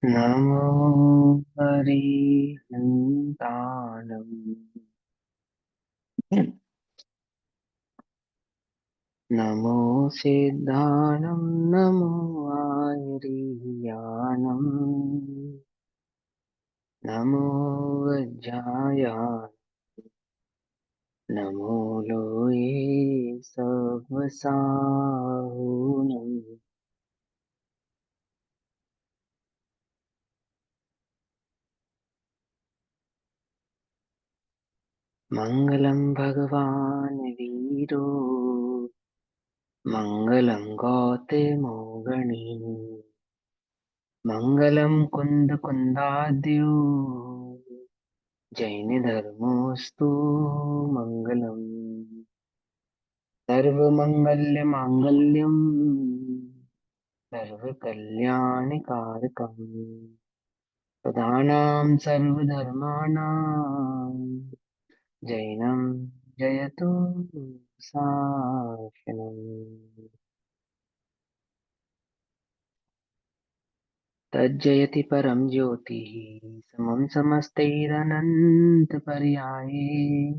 नमो हरिहन्ताणम्। नमो सिद्धाणं नमो आयुर्यानम्। नमो वज्राय नमो लोये सवसाहुनम्। मङ्गलं भगवान् वीरो मङ्गलं गौतमो गणी मङ्गलं कुन्दकुन्दाद्यो जैनधर्मोऽस्तु मङ्गलम्। सर्वमङ्गल्यमाङ्गल्यम् सर्वकल्याणकारकम् प्रधानां सर्वधर्माणां जैनं जयतु शासनम्। तज्जयति परं ज्योतिः समं समस्तैरनन्तपर्याये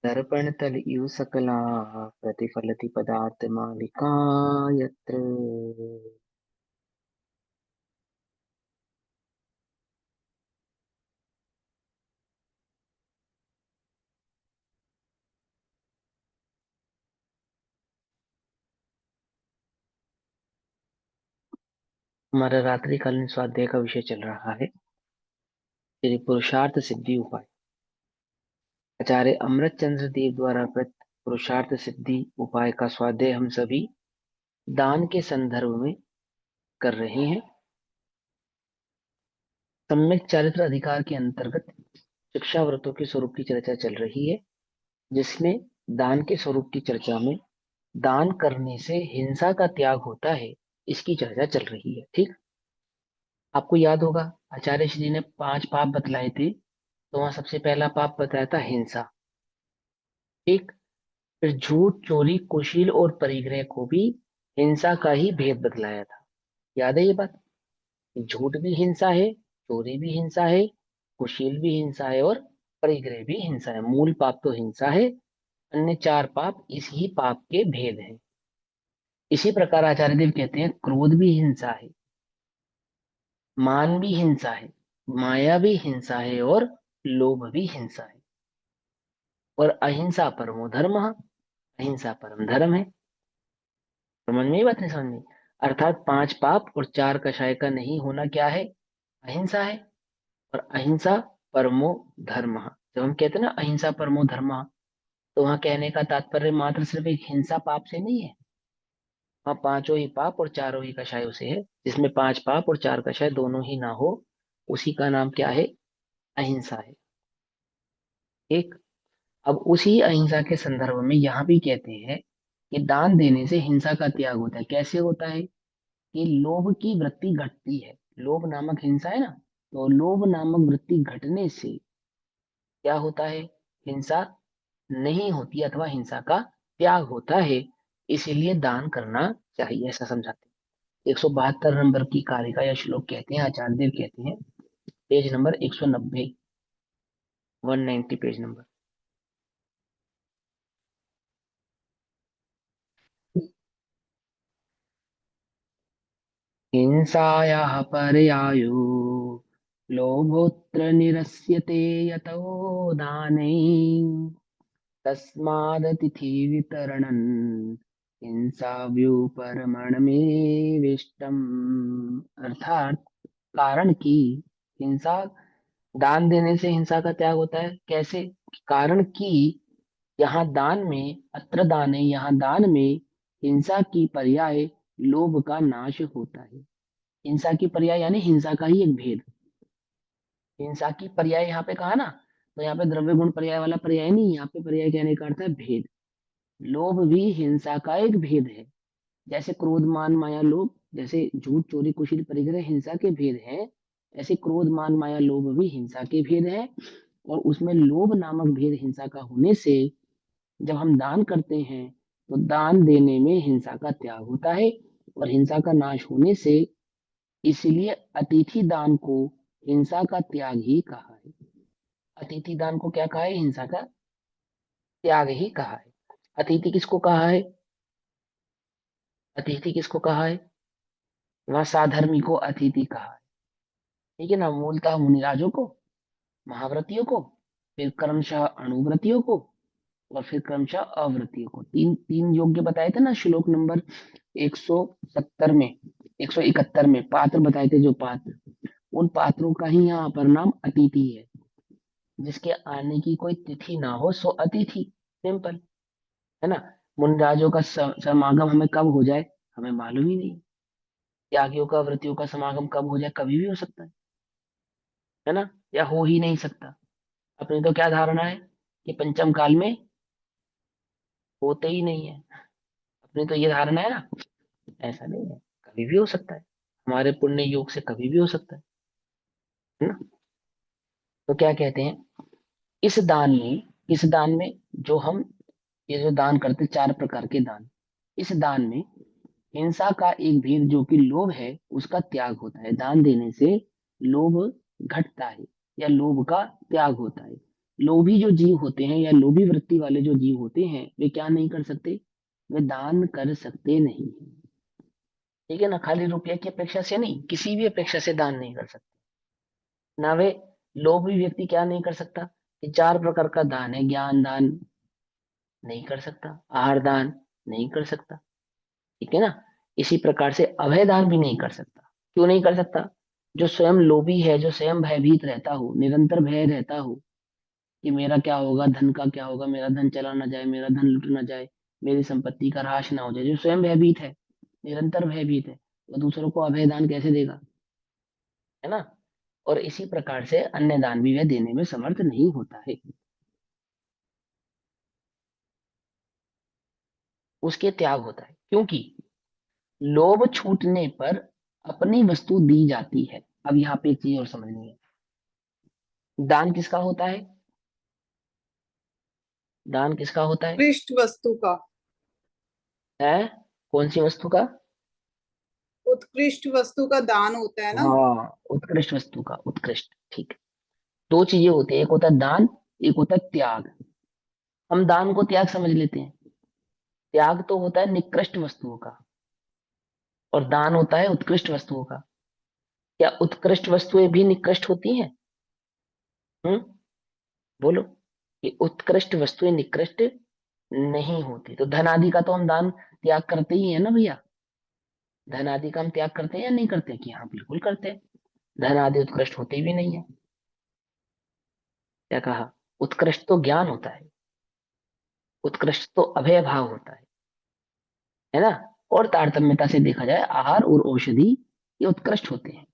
दर्पणतल इव सकला प्रतिफलति पदार्थमालिका यत्र। हमारा रात्रिकालीन स्वाध्याय का विषय चल रहा है श्री पुरुषार्थ सिद्धि उपाय। आचार्य अमृत चंद्र देव द्वारा प्रत पुरुषार्थ सिद्धि उपाय का स्वाध्याय हम सभी दान के संदर्भ में कर रहे हैं। सम्यक चारित्र अधिकार के अंतर्गत शिक्षा व्रतों के स्वरूप की चर्चा चल रही है, जिसमें दान के स्वरूप की चर्चा में दान करने से हिंसा का त्याग होता है, इसकी चर्चा चल रही है। ठीक, आपको याद होगा आचार्य श्री ने 5 पाप बतलाए थे, तो वहां सबसे पहला पाप बताया था हिंसा। ठीक, फिर झूठ, चोरी, कुशील और परिग्रह को भी हिंसा का ही भेद बतलाया था। याद है ये बात? झूठ भी हिंसा है, चोरी भी हिंसा है, कुशील भी हिंसा है और परिग्रह भी हिंसा है। मूल पाप तो हिंसा है, अन्य 4 पाप इस ही पाप के भेद हैं। इसी प्रकार आचार्य देव कहते हैं क्रोध भी हिंसा है, मान भी हिंसा है, माया भी हिंसा है और लोभ भी हिंसा है। और अहिंसा परमो धर्म, अहिंसा परम धर्म है। समझ में ही बात नहीं? समझ में? अर्थात 5 पाप और 4 कषाय का नहीं होना क्या है? अहिंसा है। और अहिंसा परमो धर्म, जब हम कहते हैं ना अहिंसा परमो धर्म, तो वहां कहने का तात्पर्य मात्र सिर्फ एक हिंसा पाप से नहीं है। वहाँ पांचों ही पाप और चारों ही कषायों से है। जिसमें 5 पाप और 4 कषाय दोनों ही ना हो, उसी का नाम क्या है? अहिंसा है। एक, अब उसी अहिंसा के संदर्भ में यहाँ भी कहते हैं कि दान देने से हिंसा का त्याग होता है। कैसे होता है? कि लोभ की वृत्ति घटती है। लोभ नामक हिंसा है ना, तो लोभ नामक वृत्ति घटने से क्या होता है? हिंसा नहीं होती अथवा हिंसा का त्याग होता है। इसीलिए दान करना चाहिए, ऐसा समझाते हैं। 172 नंबर की कारिका या श्लोक कहते हैं, आचार्य देव कहते हैं, पेज नंबर 190, 190 पेज नंबर। हिंसायाः पर्यायो लोभोऽत्र निरस्यते यतो दाने तस्मादतिथि वितरणन् हिंसा व्युपरमणमेविष्टम्। अर्थात कारण की हिंसा, दान देने से हिंसा का त्याग होता है। कैसे? कारण कि यहाँ दान में, अत्र दाने, यहाँ दान में हिंसा की पर्याय लोभ का नाश होता है। हिंसा की पर्याय यानी हिंसा का ही एक भेद। हिंसा की पर्याय यहाँ पे कहा ना, तो यहाँ पे द्रव्य गुण पर्याय वाला पर्याय नहीं, यहाँ पे पर्याय कहने का अर्थ है भेद। लोभ भी हिंसा का एक भेद है। जैसे क्रोध, मान, माया, लोभ, जैसे झूठ, चोरी, कुशील, परिग्रह हिंसा के भेद हैं, ऐसे क्रोध, मान, माया, लोभ भी हिंसा के भेद हैं। और उसमें लोभ नामक भेद हिंसा का होने से जब हम दान करते हैं, तो दान देने में हिंसा का त्याग होता है। और हिंसा का नाश होने से इसलिए अतिथि दान को हिंसा का त्याग ही कहा है। अतिथि दान को क्या कहा है? हिंसा का त्याग ही कहा है। अतिथि किसको कहा है? अतिथि किसको कहा है? वह साधर्मी को अतिथि कहा है। ठीक है ना? मूलतः मुनिराजों को, महाव्रतियों को, फिर क्रमशः अणुव्रतियों को, और फिर क्रमशः अव्रतियों को। तीन तीन योग्य बताए थे ना श्लोक नंबर 170 में, 171 में पात्र बताए थे, जो पात्र, उन पात्रों का ही यहाँ पर नाम अतिथि है। जिसके आने की कोई तिथि ना हो सो अतिथि, सिंपल है ना? मुनिराजों का समागम हमें कब हो जाए हमें मालूम ही नहीं। त्यागियों का, व्रतियों का समागम कब हो जाए कभी भी हो सकता है ना? या हो ही नहीं सकता। अपनी तो क्या धारणा है कि पंचम काल में होते ही नहीं है। अपनी तो ये धारणा है ना। ऐसा नहीं है, कभी भी हो सकता है। हमारे पुण्य योग से कभी भी हो सकता है ना? तो क्या कहते हैं, इस दान में जो हम, ये जो दान करते, चार प्रकार के दान, इस दान में हिंसा का एक भेद जो कि लोभ है उसका त्याग होता है। दान देने से लोभ घटता है, या लोभ का त्याग होता है। लोभी जो जीव होते हैं, या लोभी वृत्ति वाले जो जीव होते हैं, वे क्या नहीं कर सकते? वे दान कर सकते नहीं है। ठीक है ना? खाली रुपये की अपेक्षा से नहीं, किसी भी अपेक्षा से दान नहीं कर सकते ना वे। लोभी व्यक्ति क्या नहीं कर सकता? कि चार प्रकार का दान है, ज्ञान दान नहीं कर सकता, आहार दान नहीं कर सकता। ठीक है ना? इसी प्रकार से अभय दान भी नहीं कर सकता। क्यों नहीं कर सकता? जो स्वयं लोभी है, जो स्वयं भयभीत रहता हो, निरंतर भय रहता हो कि मेरा क्या होगा, धन का क्या होगा, मेरा धन चला ना जाए, मेरा धन लुट ना जाए, मेरी संपत्ति का ह्रास ना हो जाए, जो स्वयं भयभीत है, निरंतर भयभीत है, वो दूसरों को अभय दान कैसे देगा? है ना? और इसी प्रकार से अन्य दान भी वह देने में समर्थ नहीं होता है। उसके त्याग होता है, क्योंकि लोभ छूटने पर अपनी वस्तु दी जाती है। अब यहाँ पे एक चीज और समझनी है, दान किसका होता है? दान किसका होता है? उत्कृष्ट वस्तु का। है? कौन सी वस्तु का? उत्कृष्ट वस्तु का दान होता है ना। हाँ, उत्कृष्ट वस्तु का, उत्कृष्ट, ठीक है। दो चीजें होती है, एक होता है दान, एक होता है त्याग। हम दान को त्याग समझ लेते हैं, त्याग तो होता है निकृष्ट वस्तुओं का, और दान होता है उत्कृष्ट वस्तुओं का। क्या उत्कृष्ट वस्तुएं भी निकृष्ट होती हैं? हम्म, बोलो। कि उत्कृष्ट वस्तुएं निकृष्ट नहीं होती। तो धन आदि का तो हम दान त्याग करते ही है ना भैया। धन आदि का हम त्याग करते हैं या नहीं करते? कि हाँ, बिल्कुल करते हैं। धन आदि उत्कृष्ट होते भी नहीं है। क्या कहा? उत्कृष्ट तो ज्ञान होता है, उत्कृष्ट तो अभय भाव होता है ना? और तारतम्यता से देखा जाए, आहार और औषधि ये उत्कृष्ट होते हैं।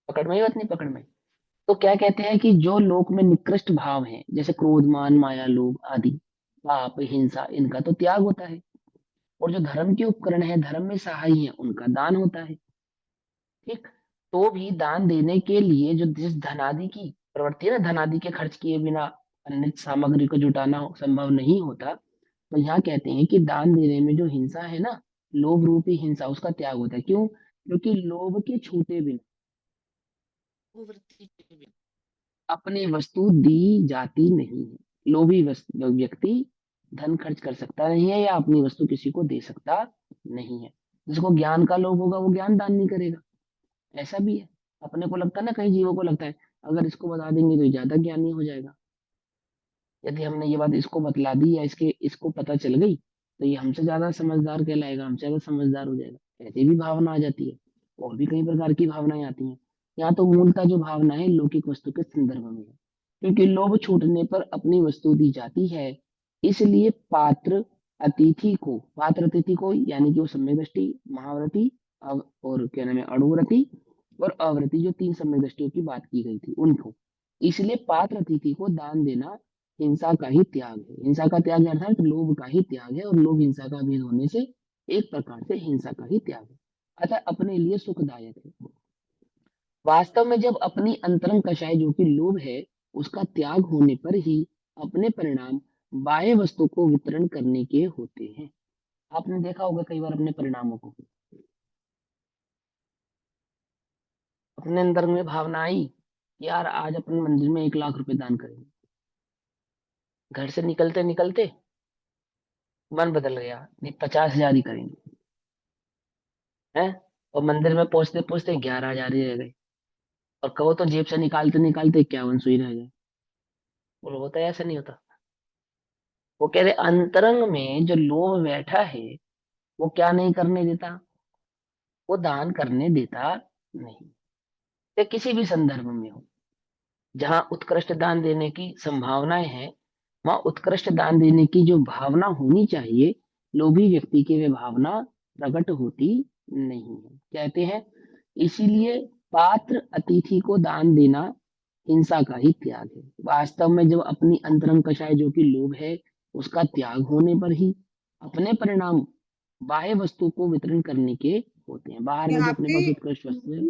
पकड़ में ही बात नहीं? पकड़ में। तो क्या कहते हैं कि जो लोक में निकृष्ट भाव है, जैसे क्रोध, मान, माया, लोभ आदि, पाप, हिंसा, इनका तो त्याग होता है। और जो धर्म के उपकरण है, धर्म में सहाय है, उनका दान होता है। ठीक। तो भी दान देने के लिए जो जिस धनादि की प्रवृत्ति है ना, धनादि के खर्च किए बिना अन्य सामग्री को जुटाना संभव नहीं होता। तो यहाँ कहते हैं कि दान देने में जो हिंसा है ना, लोभ रूपी हिंसा, उसका त्याग होता है। क्यों? क्योंकि लोभ के छूटे बिना, वृत्ति के बिना अपनी वस्तु दी जाती नहीं है। लोभी व्यक्ति धन खर्च कर सकता नहीं है, या अपनी वस्तु किसी को दे सकता नहीं है। जिसको ज्ञान का लोभ होगा वो ज्ञान दान नहीं करेगा। ऐसा भी है। अपने को लगता है ना, कई जीवों को लगता है अगर इसको बता देंगे तो ये ज्यादा ज्ञानी हो जाएगा। यदि हमने ये बात इसको बतला दी, या इसको पता चल गई, तो ये हमसे ज्यादा समझदार कहलाएगा, हमसे ज्यादा समझदार हो जाएगा। ऐसी भी भावना आ जाती है। और भी कई प्रकार की भावनाएं आती हैं। यहाँ तो मूलतः जो भावना है लौकिक वस्तु के संदर्भ में है। क्योंकि लोभ छूटने पर अपनी वस्तु दी जाती है, इसलिए पात्र अतिथि को, यानी कि वो सम्यक दृष्टि, महाव्रती, और क्या नाम है, अणुव्रती और अव्रती, जो तीन सम्यक दृष्टियों की बात की गई थी उनको, इसलिए पात्र अतिथि को दान देना हिंसा का ही त्याग है। हिंसा का त्याग अर्थात लोभ का ही त्याग है, और लोभ हिंसा का भेद होने से एक प्रकार से हिंसा का ही त्याग है। अतः अपने लिए सुखदायक है। वास्तव में जब अपनी अंतरंग कषाय जो कि लोभ है, उसका त्याग होने पर ही अपने परिणाम बाह्य वस्तु को वितरण करने के होते हैं। आपने देखा होगा कई बार अपने परिणामों को। अपने अंदर में भावना आई कि यार आज अपन मंदिर में 1 लाख रुपए दान करेंगे। घर से निकलते निकलते मन बदल गया, नहीं 50,000 ही करेंगे। है। और मंदिर में पहुंचते पहुंचते 11,000 ही रह गए। और कहो तो जेब से निकालते निकालते 51 सुई रह गए। बोलो होता है ऐसा नहीं होता? वो कह रहे अंतरंग में जो लोभ बैठा है वो क्या नहीं करने देता, वो दान करने देता नहीं। ये किसी भी संदर्भ में हो, जहाँ उत्कृष्ट दान देने की संभावनाएं हैं, वहां उत्कृष्ट दान देने की जो भावना होनी चाहिए, लोभी व्यक्ति की वे भावना प्रकट होती नहीं है। कहते हैं इसीलिए पात्र अतिथि को दान देना हिंसा का ही त्याग है। वास्तव में जब अपनी अंतरंग कषाय जो कि लोभ है, उसका त्याग होने पर ही अपने परिणाम बाह्य वस्तु को वितरण करने के होते हैं। बाहर में जो यहाँ अपने पे पास उत्कृष्ट वस्तु है।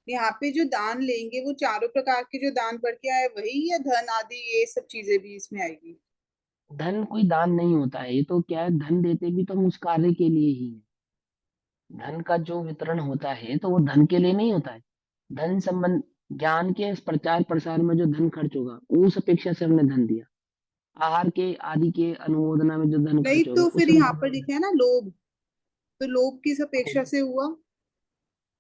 यहाँ पे जो दान लेंगे वो चारों प्रकार के जो दान पढ़ के आए वही, या धन आदि ये सब चीजें भी इसमें आएगी? धन कोई दान नहीं होता है, ये तो क्या है, धन देते भी तो हम उस कार्य के लिए ही है। धन का जो वितरण होता है तो वो धन के लिए नहीं होता है। धन संबंध ज्ञान के प्रचार प्रसार में जो धन खर्च होगा उस अपेक्षा से हमने धन दिया। आहार के आदि के अनुमोदना में जो धन नहीं खर्च होगा तो उस फिर यहाँ संदर्भ पर में लिखा है ना लोभ, तो लोभ किस धन। अपेक्षा से हुआ?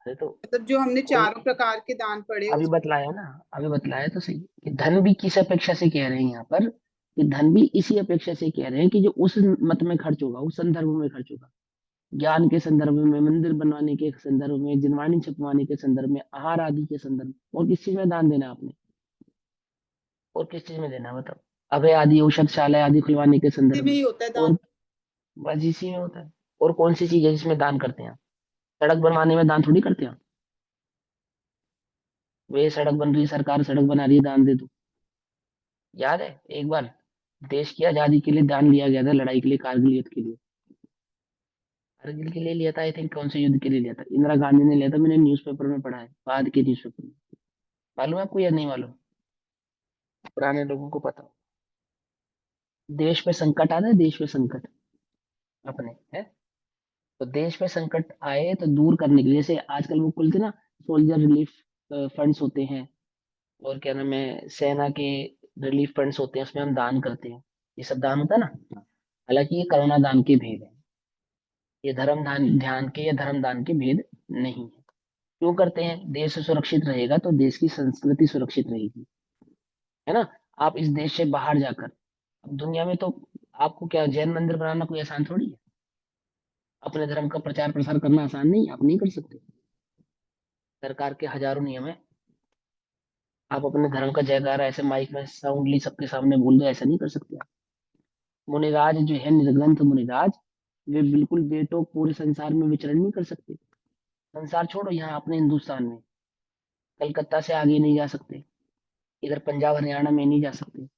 अरे तो मतलब जो हमने कोई चारों प्रकार के दान पढ़े अभी उस। बतलाया ना, अभी बतलाया तो सही कि धन भी किस अपेक्षा से कह रहे हैं यहाँ पर, कि धन भी इसी अपेक्षा से कह रहे हैं कि जो उस मत में खर्च होगा, उस संदर्भ में खर्च होगा। ज्ञान के संदर्भ में, मंदिर बनवाने के संदर्भ में, जिनवाणी छपवाने के संदर्भ में, आहार आदि के संदर्भ में। और किस चीज में दान देना है आपने? और किस चीज में देना है बताओ? अभय आदि औषधशाला आदि खुलवाने के इसी संदर्भ में में। ही होता है दान। और बस इसी में होता है। और कौन सी चीज है जिसमें दान करते हैं आप? सड़क बनवाने में दान थोड़ी करते हैं आप। वे सड़क बन रही है, सरकार सड़क बना रही है, दान दे दो। याद है एक बार देश की आजादी के लिए दान लिया गया था, लड़ाई के लिए, कारगिल युद्ध के लिए। कारगिल के लिए लिया था आई थिंक, कौन से युद्ध के लिए लिया था, इंदिरा गांधी ने लिया था, मैंने न्यूज़पेपर में पढ़ा है, बाद के न्यूज़पेपर में। मालूम है आपको या नहीं मालूम? पुराने लोगों को पता हो। देश पे संकट आता है, देश पे संकट अपने है। तो देश में संकट आए तो दूर करने के लिए, जैसे आजकल वो खुलते ना, सोल्जर रिलीफ फंड्स होते हैं, और क्या नाम है, सेना के रिलीफ फंड्स होते हैं, उसमें हम दान करते हैं। ये सब दान होता है ना। हालांकि ये करुणा दान के भेद है, ये धर्म दान ध्यान के या धर्म दान के भेद नहीं है। क्यों करते हैं? देश सुरक्षित रहेगा तो देश की संस्कृति सुरक्षित रहेगी, है ना। आप इस देश से बाहर जाकर, अब दुनिया में तो आपको क्या जैन मंदिर बनाना कोई आसान थोड़ी है। अपने धर्म का प्रचार प्रसार करना आसान नहीं है, आप नहीं कर सकते। सरकार के हजारों नियम है। आप अपने धर्म का जयकारा ऐसे माइक में साउंडली सबके सामने बोल दो, ऐसा नहीं कर सकते आप। मुनिराज जो है, निर्ग्रंथ मुनिराज, वे बिल्कुल बेटोक पूरे संसार में विचरण नहीं कर सकते। संसार छोड़ो, यहाँ अपने हिंदुस्तान में कलकत्ता से आगे नहीं जा सकते, इधर पंजाब हरियाणा में नहीं जा सकते।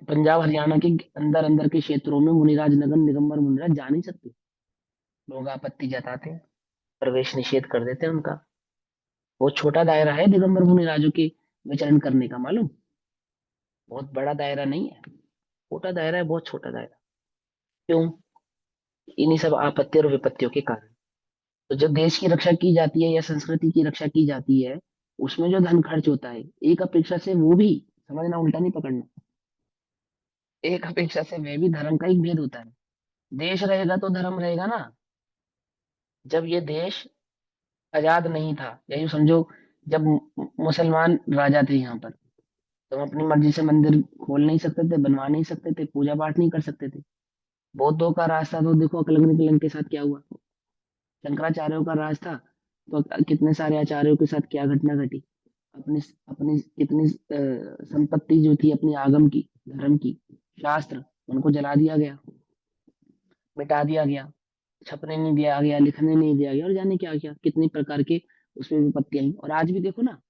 पंजाब हरियाणा के अंदर अंदर के क्षेत्रों में मुनिराज नगर निगंबर मुनिराज जा नहीं सकते। लोग आपत्ति जताते हैं, प्रवेश निषेध कर देते हैं उनका। बहुत छोटा दायरा है दिगंबर मुनिराजों के विचरण करने का, मालूम? बहुत बड़ा दायरा नहीं है, छोटा दायरा है, बहुत छोटा दायरा। क्यों? इन्हीं सब आपत्ति और विपत्तियों के कारण। तो जब देश की रक्षा की जाती है या संस्कृति की रक्षा की जाती है, उसमें जो धन खर्च होता है, एक अपेक्षा से वो भी, समझना, उल्टा नहीं पकड़ना, एक अपेक्षा से वह भी धर्म का एक भेद होता है। देश रहेगा तो धर्म रहेगा ना। जब ये देश आजाद नहीं था, या यूं समझो, जब मुसलमान राजा थे यहाँ पर, तो हम अपनी मर्जी से मंदिर खोल नहीं सकते थे, बनवा नहीं सकते थे, पूजा पाठ नहीं कर सकते थे। बौद्धों का रास्ता तो देखो अकलंग निकलंग के साथ क्या हुआ। शंकराचार्यों का राज था, तो कितने सारे आचार्यों के साथ क्या घटना घटी। अपनी अपनी कितनी संपत्ति जो थी अपनी आगम की, धर्म की, शास्त्र, उनको जला दिया गया, मिटा दिया गया, छपने नहीं दिया गया, लिखने नहीं दिया गया, और जाने क्या क्या कितनी प्रकार के उसमें विपत्ति आई। और आज भी देखो ना,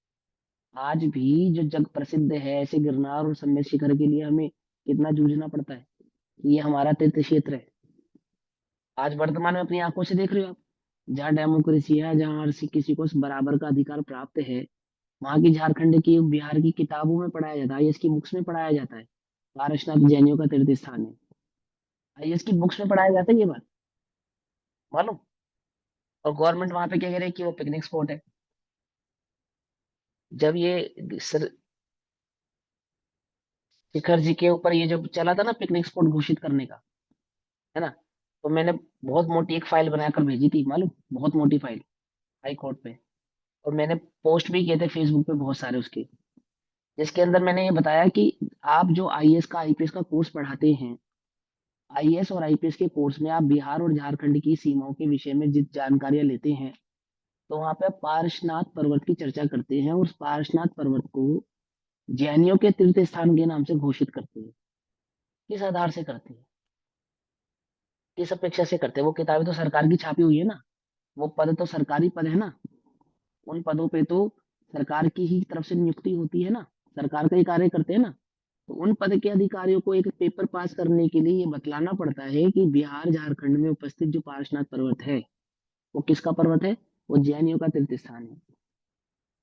आज भी जो जग प्रसिद्ध है ऐसे गिरनार और सम्मेद शिखर के लिए हमें कितना जूझना पड़ता है कि ये हमारा तीर्थ क्षेत्र है। आज वर्तमान में अपनी आंखों से देख रहे हो आप, जहाँ डेमोक्रेसी है, जहाँ हर किसी को बराबर का अधिकार प्राप्त है, वहां की झारखंड की, बिहार की किताबों में पढ़ाया जाता है, आईएएस की बुक्स में पढ़ाया जाता है। पारसनाथ जैनियों का तीर्थ स्थान है, आईएएस की बुक्स में पढ़ाया जाता है ये बात, मालूम? और गवर्नमेंट वहां पे क्या कह रही है कि वो पिकनिक स्पॉट है। जब ये शिखर जी के ऊपर ये जब चला था ना पिकनिक स्पॉट घोषित करने का, है ना, तो मैंने बहुत मोटी एक फाइल बनाकर भेजी थी, मालूम, बहुत मोटी फाइल, हाई कोर्ट पे। और मैंने पोस्ट भी किए थे फेसबुक पे बहुत सारे उसके, जिसके अंदर मैंने ये बताया कि आप जो आईएएस का आईपीएस का कोर्स पढ़ाते हैं, आईएएस और आईपीएस के कोर्स में आप बिहार और झारखंड की सीमाओं के विषय में जिस जानकारियां लेते हैं, तो वहां पे आप पार्श्वनाथ पर्वत की चर्चा करते हैं और उस पार्श्वनाथ पर्वत को जैनियों के तीर्थ स्थान के नाम से घोषित करते हैं। किस आधार से करते हैं, किस अपेक्षा से करते हैं? वो किताबें तो सरकार की छापी हुई है ना, वो पद तो सरकारी पद है ना, उन पदों पे तो सरकार की ही तरफ से नियुक्ति होती है ना, सरकार का ही कार्य करते हैं ना। तो उन पद के अधिकारियों को एक पेपर पास करने के लिए ये बतलाना पड़ता है कि बिहार झारखंड में उपस्थित जो पार्श्वनाथ पर्वत है, वो किसका पर्वत है? वो जैनियों का तीर्थ स्थान है।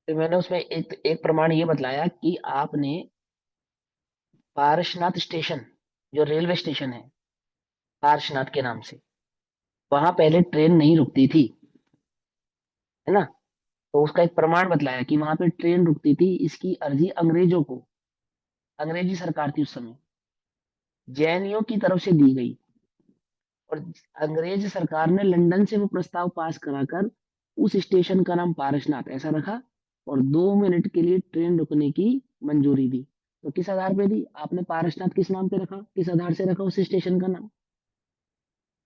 तो मैंने उसमें एक एक प्रमाण ये बतलाया कि आपने पार्श्वनाथ स्टेशन, जो रेलवे स्टेशन है पार्श्वनाथ के नाम से, वहां पहले ट्रेन नहीं रुकती थी, है ना, तो उसका एक प्रमाण बतलाया कि वहां पे ट्रेन रुकती थी। इसकी अर्जी अंग्रेजों को, अंग्रेजी सरकार थी उस समय, जैनियों की तरफ से दी गई। और अंग्रेज सरकार ने लंदन से वो प्रस्ताव पास कराकर उस स्टेशन का नाम पारसनाथ ऐसा रखा, और 2 मिनट के लिए ट्रेन रुकने की मंजूरी दी। तो किस आधार पे दी? आपने पारसनाथ किस नाम पे रखा, किस आधार से रखा उस स्टेशन का नाम?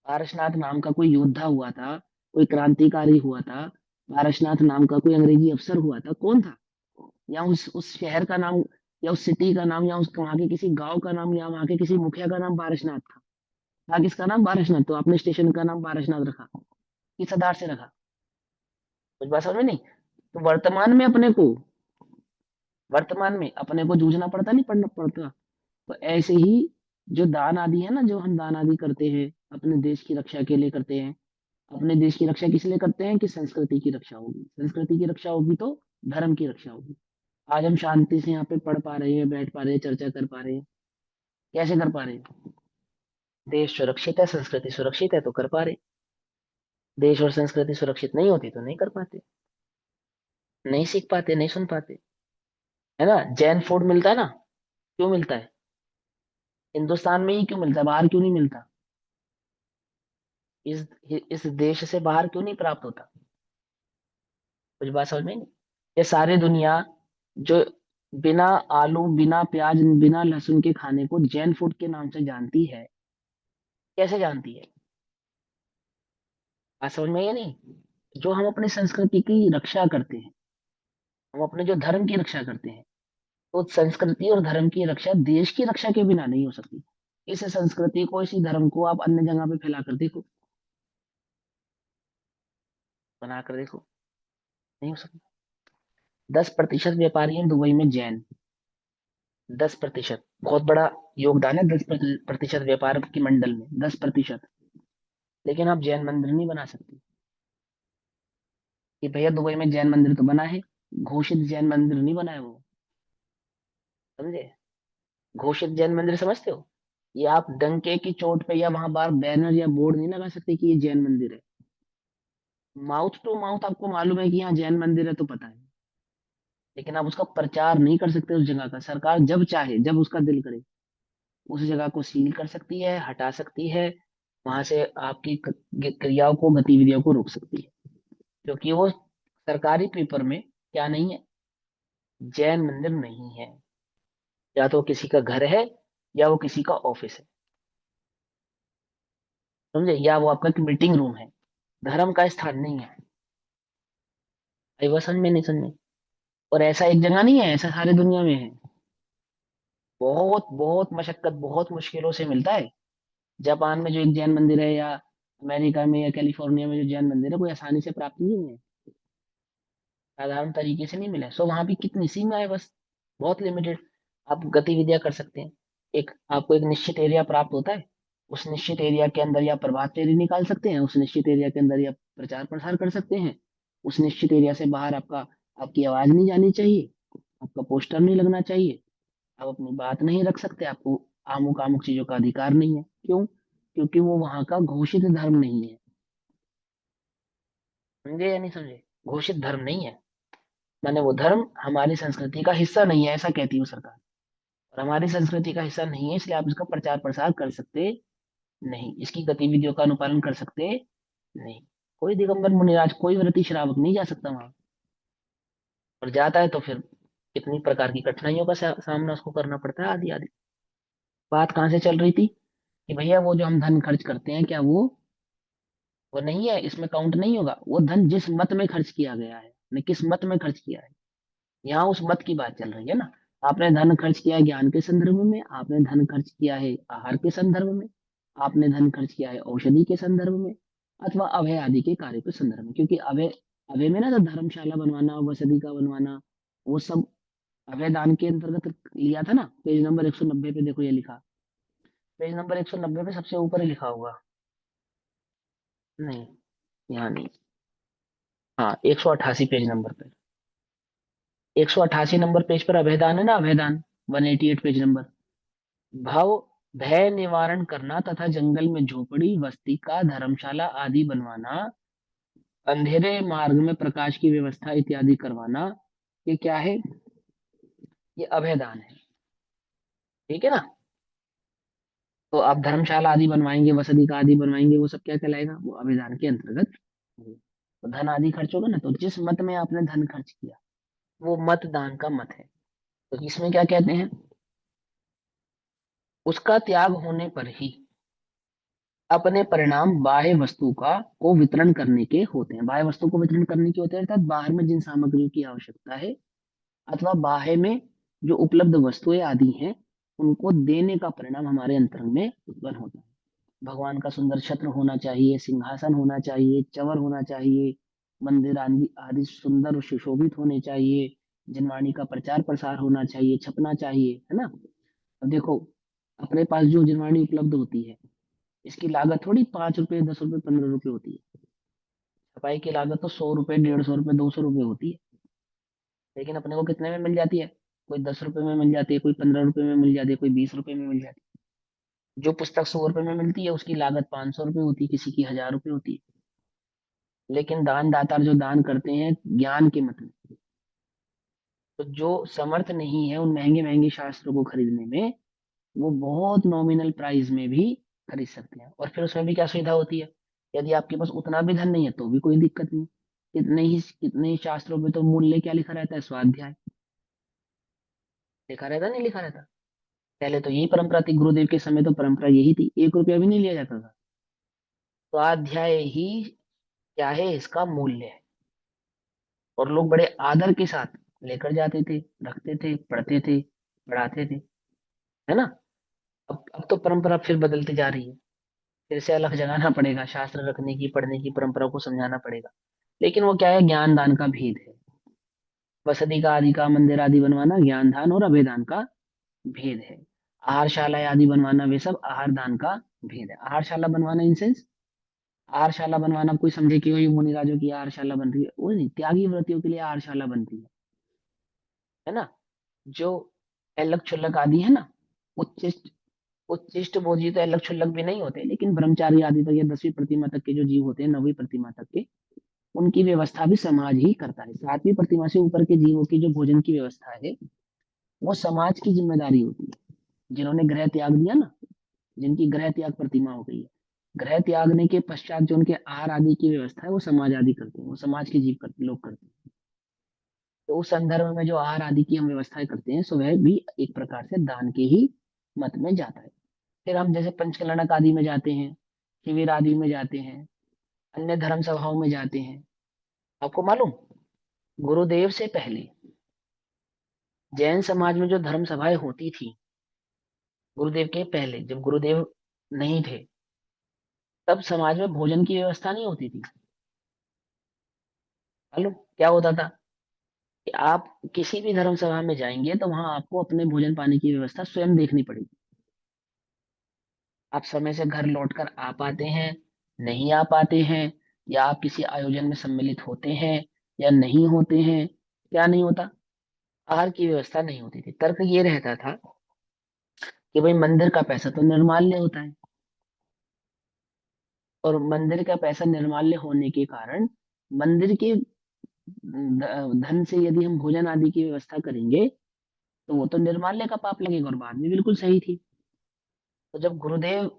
पारसनाथ नाम का कोई योद्धा हुआ था, कोई क्रांतिकारी हुआ था, पारसनाथ नाम का कोई अंग्रेजी अफसर हुआ था, कौन था? या उस शहर का नाम, या उस सिटी का नाम, या उस वहां के किसी गांव का नाम, या वहां के किसी मुखिया का नाम पारसनाथ था? किसका नाम? बारसनाथ। तो आपने स्टेशन का नाम बारसनाथ रखा, किस आधार से रखा? कुछ बात समझ में नहीं? तो वर्तमान में अपने को जूझना पड़ता, नहीं पड़ना पड़ता? तो ऐसे ही जो दान आदि है ना, जो हम दान आदि करते हैं अपने देश की रक्षा के लिए करते हैं, अपने देश की रक्षा किस लिए करते हैं? कि संस्कृति की रक्षा होगी, संस्कृति की रक्षा होगी तो धर्म की रक्षा होगी। आज हम शांति से यहाँ पे पढ़ पा रहे हैं, बैठ पा रहे हैं, चर्चा कर पा रहे हैं, कैसे कर पा रहे हैं? देश सुरक्षित है, संस्कृति सुरक्षित है तो कर पा रहे। देश और संस्कृति सुरक्षित नहीं होती तो नहीं कर पाते, नहीं सीख पाते, नहीं सुन पाते, है ना। जैन फूड मिलता है ना, क्यों मिलता है? हिंदुस्तान में ही क्यों मिलता है, बाहर क्यों नहीं मिलता? इस इस देश से बाहर क्यों नहीं प्राप्त होता? कुछ बात समझ में नहीं? ये सारी दुनिया जो बिना आलू, बिना प्याज, बिना लहसुन के खाने को जैन फूड के नाम से जानती है, कैसे जानती है? बात समझ में है या नहीं? जो हम अपनी संस्कृति की रक्षा करते हैं, हम अपने जो धर्म की रक्षा करते हैं, तो संस्कृति और धर्म की रक्षा देश की रक्षा के बिना नहीं हो सकती। इस संस्कृति को, इसी धर्म को आप अन्य जगह पे फैला कर देखो, बना कर देखो, नहीं हो सकता। 10% व्यापारी हैं दुबई में जैन, 10%, बहुत बड़ा योगदान है 10% व्यापार की मंडल में, 10%। लेकिन आप जैन मंदिर नहीं बना सकते कि भैया दुबई में जैन मंदिर तो बना है, घोषित जैन मंदिर नहीं बना है वो, समझे? घोषित जैन मंदिर समझते हो? ये आप डंके की चोट पे या वहां बाहर बैनर या बोर्ड नहीं लगा सकते कि ये जैन मंदिर है। माउथ टू माउथ आपको मालूम है कि यहाँ जैन मंदिर है तो पता है, लेकिन आप उसका प्रचार नहीं कर सकते उस जगह का। सरकार जब चाहे, जब उसका दिल करे, उस जगह को सील कर सकती है, हटा सकती है, वहां से आपकी क्रियाओं को, गतिविधियों को रोक सकती है, क्योंकि वो सरकारी पेपर में क्या नहीं है? जैन मंदिर नहीं है। या तो किसी का घर है, या वो किसी का ऑफिस है, समझे, या वो आपका मीटिंग रूम है, धर्म का स्थान नहीं है। आई बात समझ में नहीं? समझ में? और ऐसा एक जगह नहीं है, ऐसा सारी दुनिया में है। बहुत बहुत मशक्कत, बहुत मुश्किलों से मिलता है। जापान में जो एक जैन मंदिर है, या अमेरिका में या कैलिफोर्निया में जो जैन मंदिर है, कोई आसानी से प्राप्त नहीं है, साधारण तरीके से नहीं मिला है। सो वहां भी कितनी सीमा है, बस, बहुत लिमिटेड। आप गतिविधियां कर सकते हैं, एक आपको एक निश्चित एरिया प्राप्त होता है, उस निश्चित एरिया के अंदर या प्रभात फेरी निकाल सकते हैं, उस निश्चित एरिया के अंदर या प्रचार प्रसार कर सकते हैं, उस निश्चित एरिया से बाहर आपकी आवाज नहीं जानी चाहिए, आपका पोस्टर नहीं लगना चाहिए, आप अपनी बात नहीं रख सकते, आपको आमुक आमुक चीजों का अधिकार नहीं है। क्यों? क्योंकि वो वहां का घोषित धर्म नहीं है। समझे या नहीं समझे? घोषित धर्म नहीं है, माने वो धर्म हमारी संस्कृति का हिस्सा नहीं है, ऐसा कहती है सरकार। और हमारी संस्कृति का हिस्सा नहीं है, इसलिए आप इसका प्रचार प्रसार कर सकते नहीं, इसकी गतिविधियों का अनुपालन कर सकते नहीं। कोई दिगंबर मुनिराज, कोई व्रती श्रावक नहीं जा सकता वहां, और जाता है तो फिर कितनी प्रकार की कठिनाइयों का सामना उसको करना पड़ता है, आदि आदि। बात कहाँ से चल रही थी कि भैया वो जो हम धन खर्च करते हैं, क्या वो नहीं है, इसमें काउंट नहीं होगा? वो धन जिस मत में खर्च किया गया है, ने किस मत में खर्च किया है, यहाँ उस मत की बात चल रही है ना। आपने धन खर्च किया है ज्ञान के संदर्भ में, आपने धन खर्च किया है आहार के संदर्भ में, आपने धन खर्च किया है औषधि के संदर्भ में, अथवा अभय आदि के कार्य के संदर्भ में। क्योंकि अभय, अभय में ना तो धर्मशाला बनवाना, वसति का बनवाना, वो सब अभय दान के अंतर्गत लिया था ना। पेज नंबर 190 पे देखो ये लिखा, पेज नंबर 190 पे सबसे ऊपर ही लिखा होगा। नहीं, यहाँ नहीं। हाँ, 188 पेज नंबर पे, 188 नंबर पेज पर अभयदान है ना, अभयदान, 188 पेज नंबर। भाव, भय निवारण करना तथा जंगल में झोपड़ी बस्ती का धर्मशाला आदि बनवाना, अंधेरे मार्ग में प्रकाश की व्यवस्था इत्यादि करवाना, ये क्या है? ये अभयदान है। ठीक है ना? तो आप धर्मशाला आदि बनवाएंगे, वसति का आदि बनवाएंगे, वो सब क्या कहलाएगा? वो अभिदान के अंतर्गत होगा। तो धन आदि खर्च होगा ना, तो जिस मत में आपने धन खर्च किया, वो मत दान का मत है। तो इसमें क्या कहते हैं, उसका त्याग होने पर ही अपने परिणाम बाह्य वस्तु का को वितरण करने के होते हैं। बाह्य वस्तु को वितरण करने के होते हैं, अर्थात बाहर में जिन सामग्रियों की आवश्यकता है, अथवा बाह्य में जो उपलब्ध वस्तुएं आदि हैं, उनको देने का परिणाम हमारे अंतरंग में उत्पन्न होता है। भगवान का सुंदर छत्र होना चाहिए, सिंहासन होना चाहिए, चवर होना चाहिए, मंदिर आदि आदि सुंदर और सुशोभित होने चाहिए, जनवाणी का प्रचार प्रसार होना चाहिए, छपना चाहिए, है ना? अब देखो, अपने पास जो जनवाणी उपलब्ध होती है, इसकी लागत थोड़ी 5 रुपए, 10 रुपए, 15 रुपए होती है। छपाई की लागत तो 100 रुपए, 150 रुपए, 200 रुपए होती है। लेकिन अपने को कितने में मिल जाती है? कोई 10 रुपए में मिल जाती है, कोई 15 रुपए में मिल जाती है, कोई 20 रुपए में मिल जाती है। जो पुस्तक 100 रुपए में मिलती है, उसकी लागत 500 रुपए होती है, किसी की 1000 रुपए होती है। लेकिन दान दाता जो दान करते हैं ज्ञान के मतलब, तो जो समर्थ नहीं है उन महंगे महंगे शास्त्रों को खरीदने में, वो बहुत नॉमिनल प्राइस में भी खरीद सकते हैं। और फिर उसमें भी क्या सुविधा होती है, यदि आपके पास उतना भी धन नहीं है तो भी कोई दिक्कत नहीं। कितने ही शास्त्रों में तो मूल्य क्या लिखा रहता है? स्वाध्याय लिखा रहता, नहीं लिखा रहता? पहले तो यही परंपरा थी, गुरुदेव के समय तो परंपरा यही थी, 1 रुपया भी नहीं लिया जाता था। स्वाध्याय ही क्या है, इसका मूल्य है। और लोग बड़े आदर के साथ लेकर जाते थे, रखते थे, पढ़ते थे, पढ़ाते थे, है ना? अब तो परंपरा फिर बदलती जा रही है, फिर से अलग जगाना पड़ेगा, शास्त्र रखने की, पढ़ने की परंपरा को समझाना पड़ेगा। लेकिन वो क्या है, ज्ञान दान का भेद है। वसति का आदि का मंदिर आदि बनवाना ज्ञान दान और अभेदान का भेद है। आहारशाला आदि बनवाना, वे सब आहार दान का भेद है। आहारशाला बनवाना इन सेंस, आहारशाला बनवाना कोई समझे कि वही मुनिराजों की आहारशाला बन रही है, वो नहीं, त्यागी व्रतियों के लिए आहारशाला बनती है ना? जो एलक छुल्लक आदि है ना, उच्चिष्ट, उच्चिष्ट भोजी तो एलक छुल्लक भी नहीं होते, लेकिन ब्रह्मचारी आदि तक या 10वीं प्रतिमा तक के जो जीव होते हैं, 9वीं प्रतिमा तक के, उनकी व्यवस्था भी समाज ही करता है। 7वीं प्रतिमा से ऊपर के जीवों की जो भोजन की व्यवस्था है, वो समाज की जिम्मेदारी होती है। जिन्होंने गृह त्याग दिया ना, जिनकी गृह त्याग प्रतिमा हो गई है, गृह त्यागने के पश्चात जो उनके आहार आदि की व्यवस्था है, वो समाज आदि करते हैं, वो समाज के जीव करते, लोग करते हैं। तो उस संदर्भ में जो आहार आदि की हम व्यवस्थाएं करते हैं, सो वह भी एक प्रकार से दान के ही मत में जाता है। फिर हम जैसे पंचकलनक आदि में जाते हैं, शिविर आदि में जाते हैं, अन्य धर्म सभाओं में जाते हैं। आपको मालूम, गुरुदेव से पहले जैन समाज में जो धर्म सभाएं होती थी, गुरुदेव के पहले जब गुरुदेव नहीं थे, तब समाज में भोजन की व्यवस्था नहीं होती थी। मालूम क्या होता था? कि आप किसी भी धर्म सभा में जाएंगे तो वहां आपको अपने भोजन पानी की व्यवस्था स्वयं देखनी पड़ेगी। आप समय से घर लौटकर आ पाते हैं, नहीं आ पाते हैं, या आप किसी आयोजन में सम्मिलित होते हैं या नहीं होते हैं, क्या नहीं होता? आहार की व्यवस्था नहीं होती थी। तर्क ये रहता था कि भाई मंदिर का पैसा तो निर्माल्य होता है, और मंदिर का पैसा निर्माल्य होने के कारण मंदिर के धन से यदि हम भोजन आदि की व्यवस्था करेंगे तो वो तो निर्माल्य का पाप लगेगा, और बात भी बिल्कुल सही थी। तो जब गुरुदेव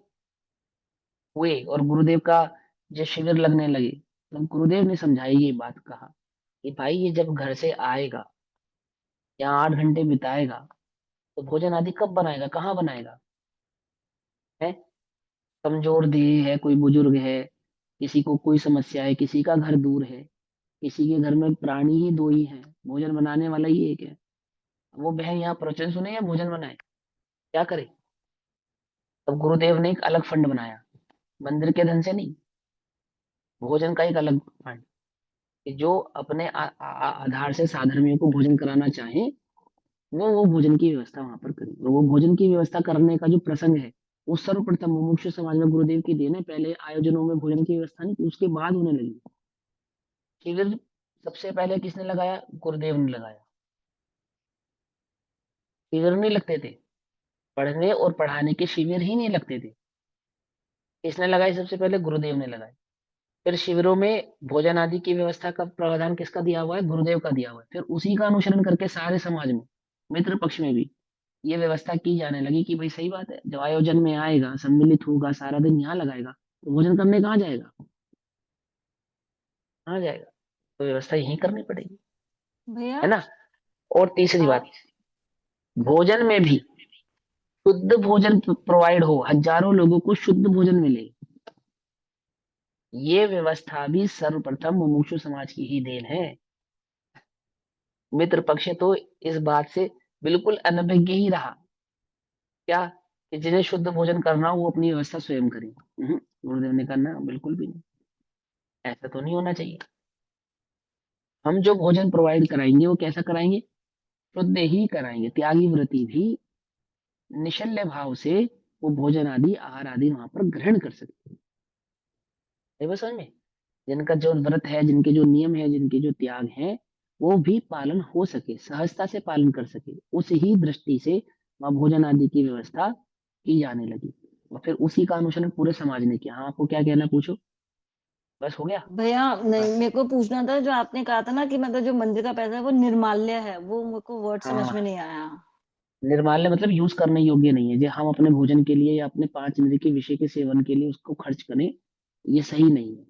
हुए और गुरुदेव का जो शिविर लगने लगे, तो गुरुदेव ने समझाई ये बात, कहा कि भाई ये जब घर से आएगा या 8 घंटे बिताएगा तो भोजन आदि कब बनाएगा, कहाँ बनाएगा है। कमजोर देह है, कोई बुजुर्ग है, किसी को कोई समस्या है, किसी का घर दूर है, किसी के घर में प्राणी ही दो ही हैं, भोजन बनाने वाला ही एक है। वो बहन यहाँ प्रवचन सुने या भोजन बनाए, क्या करे। तब गुरुदेव ने एक अलग फंड बनाया, मंदिर के धन से नहीं, भोजन का एक अलग फंड, कि जो अपने आधार से साधर्मियों को भोजन कराना चाहे वो भोजन की व्यवस्था वहां पर करी। और वो भोजन की व्यवस्था करने का जो प्रसंग है, वो सर्वप्रथम मुमुक्षु समाज में गुरुदेव की देन है। पहले आयोजनों में भोजन की व्यवस्था नहीं थी, उसके बाद होने लगी। शिविर सबसे पहले किसने लगाया, गुरुदेव ने लगाया। शिविर नहीं लगते थे, पढ़ने और पढ़ाने के शिविर ही नहीं लगते थे। किसने लगाई, सबसे पहले गुरुदेव ने लगाई। फिर शिविरों में भोजन आदि की व्यवस्था का प्रावधान किसका दिया हुआ है, गुरुदेव का दिया हुआ है। फिर उसी का अनुसरण करके सारे समाज में, मित्र पक्ष में भी ये व्यवस्था की जाने लगी कि भाई सही बात है, जब आयोजन में आएगा, सम्मिलित होगा, सारा दिन यहाँ लगाएगा, तो भोजन करने कहाँ जाएगा, कहाँ जाएगा। तो व्यवस्था यहीं करनी पड़ेगी, भैया है ना। और तीसरी बात, आप भोजन में भी शुद्ध भोजन प्रोवाइड हो, हजारों लोगों को शुद्ध भोजन मिले, ये व्यवस्था भी सर्वप्रथम मुमुक्षु समाज की ही देन है। मित्र पक्ष तो इस बात से बिल्कुल अनभिज्ञ ही रहा, क्या, कि जिन्हें शुद्ध भोजन करना हो वो अपनी व्यवस्था स्वयं करें। गुरुदेव ने करना बिल्कुल भी नहीं, ऐसा तो नहीं होना चाहिए। हम जो भोजन प्रोवाइड कराएंगे वो कैसा कराएंगे, शुद्ध ही कराएंगे। त्यागी व्रति भी निशल्य भाव से वो भोजन आदि आहार आदि वहां पर ग्रहण कर सकते हैं, बस समझ में। जिनका जो व्रत है, जिनके जो नियम है, जिनके जो त्याग है, वो भी पालन हो सके, सहजता से पालन कर सके, उस ही दृष्टि से वहां भोजन आदि की व्यवस्था की जाने लगी। और फिर उसी का अनुसरण पूरे समाज ने किया। हाँ, आपको क्या कहना है, पूछो, बस हो गया। भैया नहीं, हाँ मेरे को पूछना था जो आपने कहा था ना कि मतलब जो मंदिर का पैसा है वो निर्माल्य है, वो मेरे को वर्ड समझ में हाँ, नहीं आया। निर्माल्य मतलब यूज करने योग्य नहीं है, जो हम अपने भोजन के लिए या अपने 5 इंद्रिय के विषय के सेवन के लिए उसको खर्च करें, ये सही नहीं है।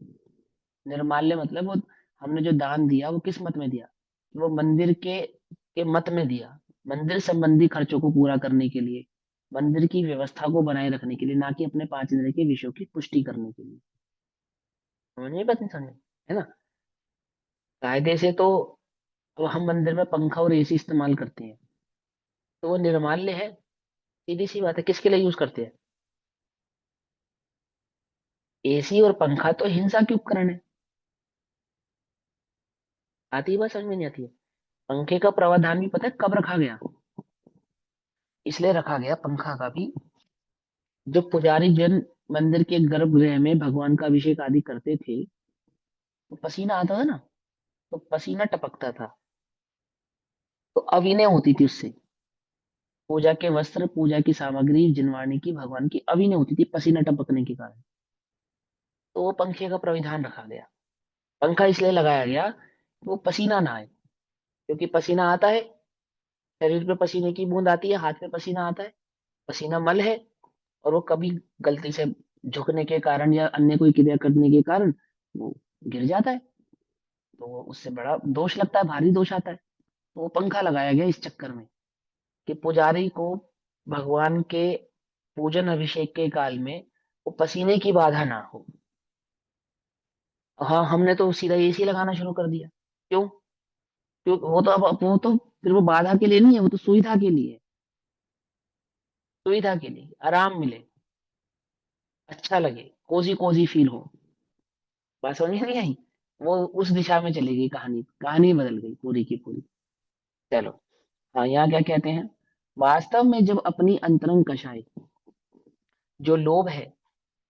निर्माल्य मतलब वो हमने जो दान दिया वो किस मत में दिया, वो मंदिर के मत में दिया, मंदिर संबंधी खर्चों को पूरा करने के लिए, मंदिर की व्यवस्था को बनाए रखने के लिए, ना कि अपने 5 इंद्रिय के विषयों की पुष्टि करने के लिए। समझ में बात, नहीं समझ में, है ना। कायदे से तो अब हम मंदिर में पंखा और एसी इस्तेमाल करते हैं, तो वो निर्माल्य है, सीधी सी बात है। किसके लिए यूज करते हैं, एसी और पंखा तो हिंसा के उपकरण है। आती है बात, समझ में नहीं आती है। पंखे का प्रावधान भी पता है कब रखा गया, इसलिए रखा गया पंखा का भी, जो पुजारी जन मंदिर के गर्भगृह में भगवान का अभिषेक आदि करते थे, तो पसीना आता था ना, तो पसीना टपकता था, तो अविनय होती थी उससे। पूजा के वस्त्र, पूजा की सामग्री जिनवाने की, भगवान की अविनय होती थी पसीना टपकने के कारण। तो वो पंखे का प्राविधान रखा गया। पंखा इसलिए लगाया गया कि वो पसीना ना आए, क्योंकि पसीना आता है, शरीर पे पसीने की बूंद आती है, हाथ पे पसीना आता है, पसीना मल है, और वो कभी गलती से झुकने के कारण या अन्य कोई क्रिया करने के कारण वो गिर जाता है, तो वो उससे बड़ा दोष लगता है, भारी दोष आता है। तो वो पंखा लगाया गया इस चक्कर में, कि पुजारी को भगवान के पूजन अभिषेक के काल में वो पसीने की बाधा ना हो। हाँ, हमने तो सीधा एसी लगाना शुरू कर दिया। क्यों, क्यों, वो तो अब वो तो फिर वो बाधा के लिए नहीं है, वो तो सुविधा के लिए है, सुविधा के लिए, आराम मिले, अच्छा लगे, कोजी कोजी फील हो। बात समझ में नहीं आई, वो उस दिशा में चली गई, कहानी कहानी बदल गई पूरी की पूरी। चलो, हाँ, यहाँ क्या कहते हैं, वास्तव में जब अपनी अंतरंग कषाय, जो लोभ है,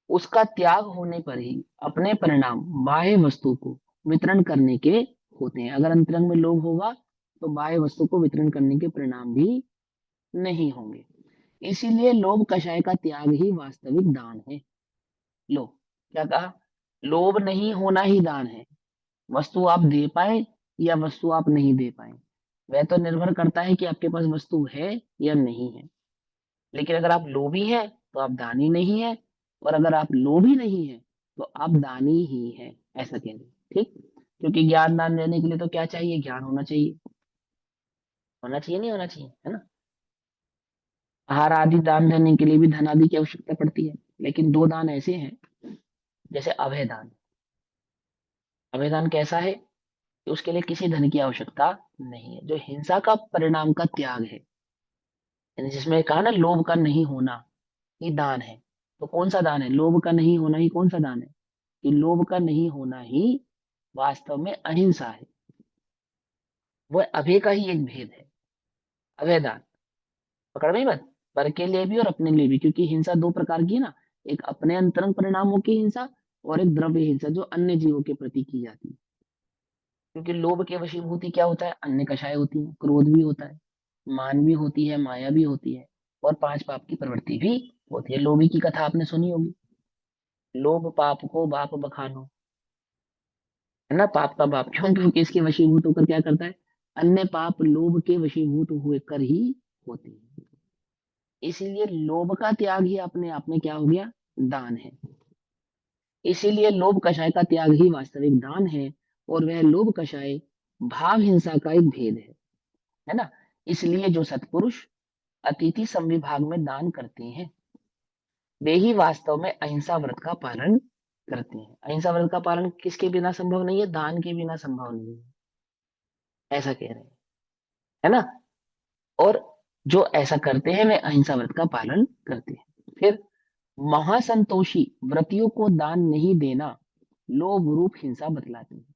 उसका त्याग होने पर ही अपने परिणाम बाह्य वस्तु को वितरण करने के होते हैं। अगर अंतरंग में लोभ होगा तो बाह्य वस्तु को वितरण करने के परिणाम भी नहीं होंगे। इसीलिए लोभ कषाय का त्याग ही वास्तविक दान है। लो, क्या कहा, लोभ नहीं होना ही दान है, वस्तु आप दे पाए या वस्तु आप नहीं दे पाए, वह तो निर्भर करता है कि आपके पास वस्तु है या नहीं है। लेकिन अगर आप लोभी हैं तो आप दानी नहीं है, और अगर आप लोभी नहीं है तो आप दानी ही है, ऐसा कह रहे हैं। ठीक, क्योंकि ज्ञान दान देने के लिए तो क्या चाहिए, ज्ञान होना चाहिए, होना चाहिए नहीं होना चाहिए, है ना। आहार आदि दान देने के लिए भी धन आदि की आवश्यकता पड़ती है, लेकिन दो दान ऐसे हैं, जैसे अभय दान। अभय दान कैसा है कि उसके लिए किसी धन की आवश्यकता नहीं है, जो हिंसा का परिणाम का त्याग है, यानी जिसमें कहा ना लोभ का नहीं होना, ये दान है। तो कौन सा दान है, लोभ का नहीं होना ही कौन सा दान है, कि लोभ का नहीं होना ही वास्तव में अहिंसा है। वो अभय का ही एक भेद है, अभय दान। पकड़ में मत, पर के लिए भी और अपने लिए भी, क्योंकि हिंसा दो प्रकार की है ना, एक अपने अंतरंग परिणामों की हिंसा और एक द्रव्य हिंसा जो अन्य जीवों के प्रति की जाती है। क्योंकि लोभ के वशीभूति क्या होता है, अन्य कषाय होती है, क्रोध भी होता है, मान भी होती है, माया भी होती है, और पांच पाप की प्रवृत्ति भी होती है। लोभी की कथा आपने सुनी होगी, लोभ पाप को बाप बखानो, है ना। पाप का बाप क्यों, क्योंकि इसके वशीभूत होकर क्या करता है, अन्य पाप लोभ के वशीभूत हुए कर ही होते हैं। इसीलिए लोभ का त्याग ही अपने आप में क्या हो गया, दान है। इसीलिए लोभ कषाय का त्याग ही वास्तविक दान है, और वह लोभ कषाय भाव हिंसा का एक भेद है ना। इसलिए जो सत्पुरुष अतिथि संविभाग में दान करते हैं, वे ही वास्तव में अहिंसा व्रत का पालन करते हैं। अहिंसा व्रत का पालन किसके बिना संभव नहीं है, दान के बिना संभव नहीं है, ऐसा कह रहे हैं, है ना। और जो ऐसा करते हैं वे अहिंसा व्रत का पालन करते हैं। फिर महासंतोषी व्रतियों को दान नहीं देना लोभ रूप हिंसा बतलाती है।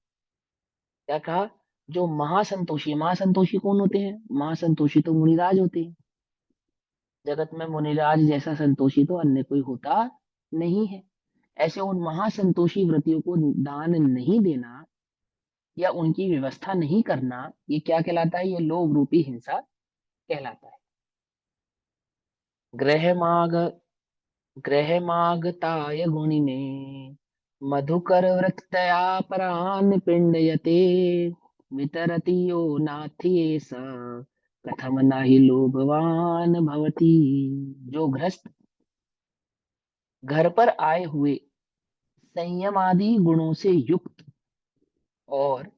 क्या कहा, जो महासंतोषी, महासंतोषी कौन होते हैं, महासंतोषी तो मुनिराज होते हैं। जगत में मुनिराज जैसा संतोषी तो अन्य कोई होता नहीं है। ऐसे उन महासंतोषी व्रतियों को दान नहीं देना या उनकी व्यवस्था नहीं करना, ये क्या कहलाता है, ये लोभ रूपी हिंसा कहलाता है। ग्रह माग ग्रह मागताय गुणिने मधुकर वृत्तया परान पिंडयते वितरति यो नाथि स कथम नाही लोभवान भवति। जो गृहस्थ घर पर आए हुए संयम आदि गुणों से युक्त और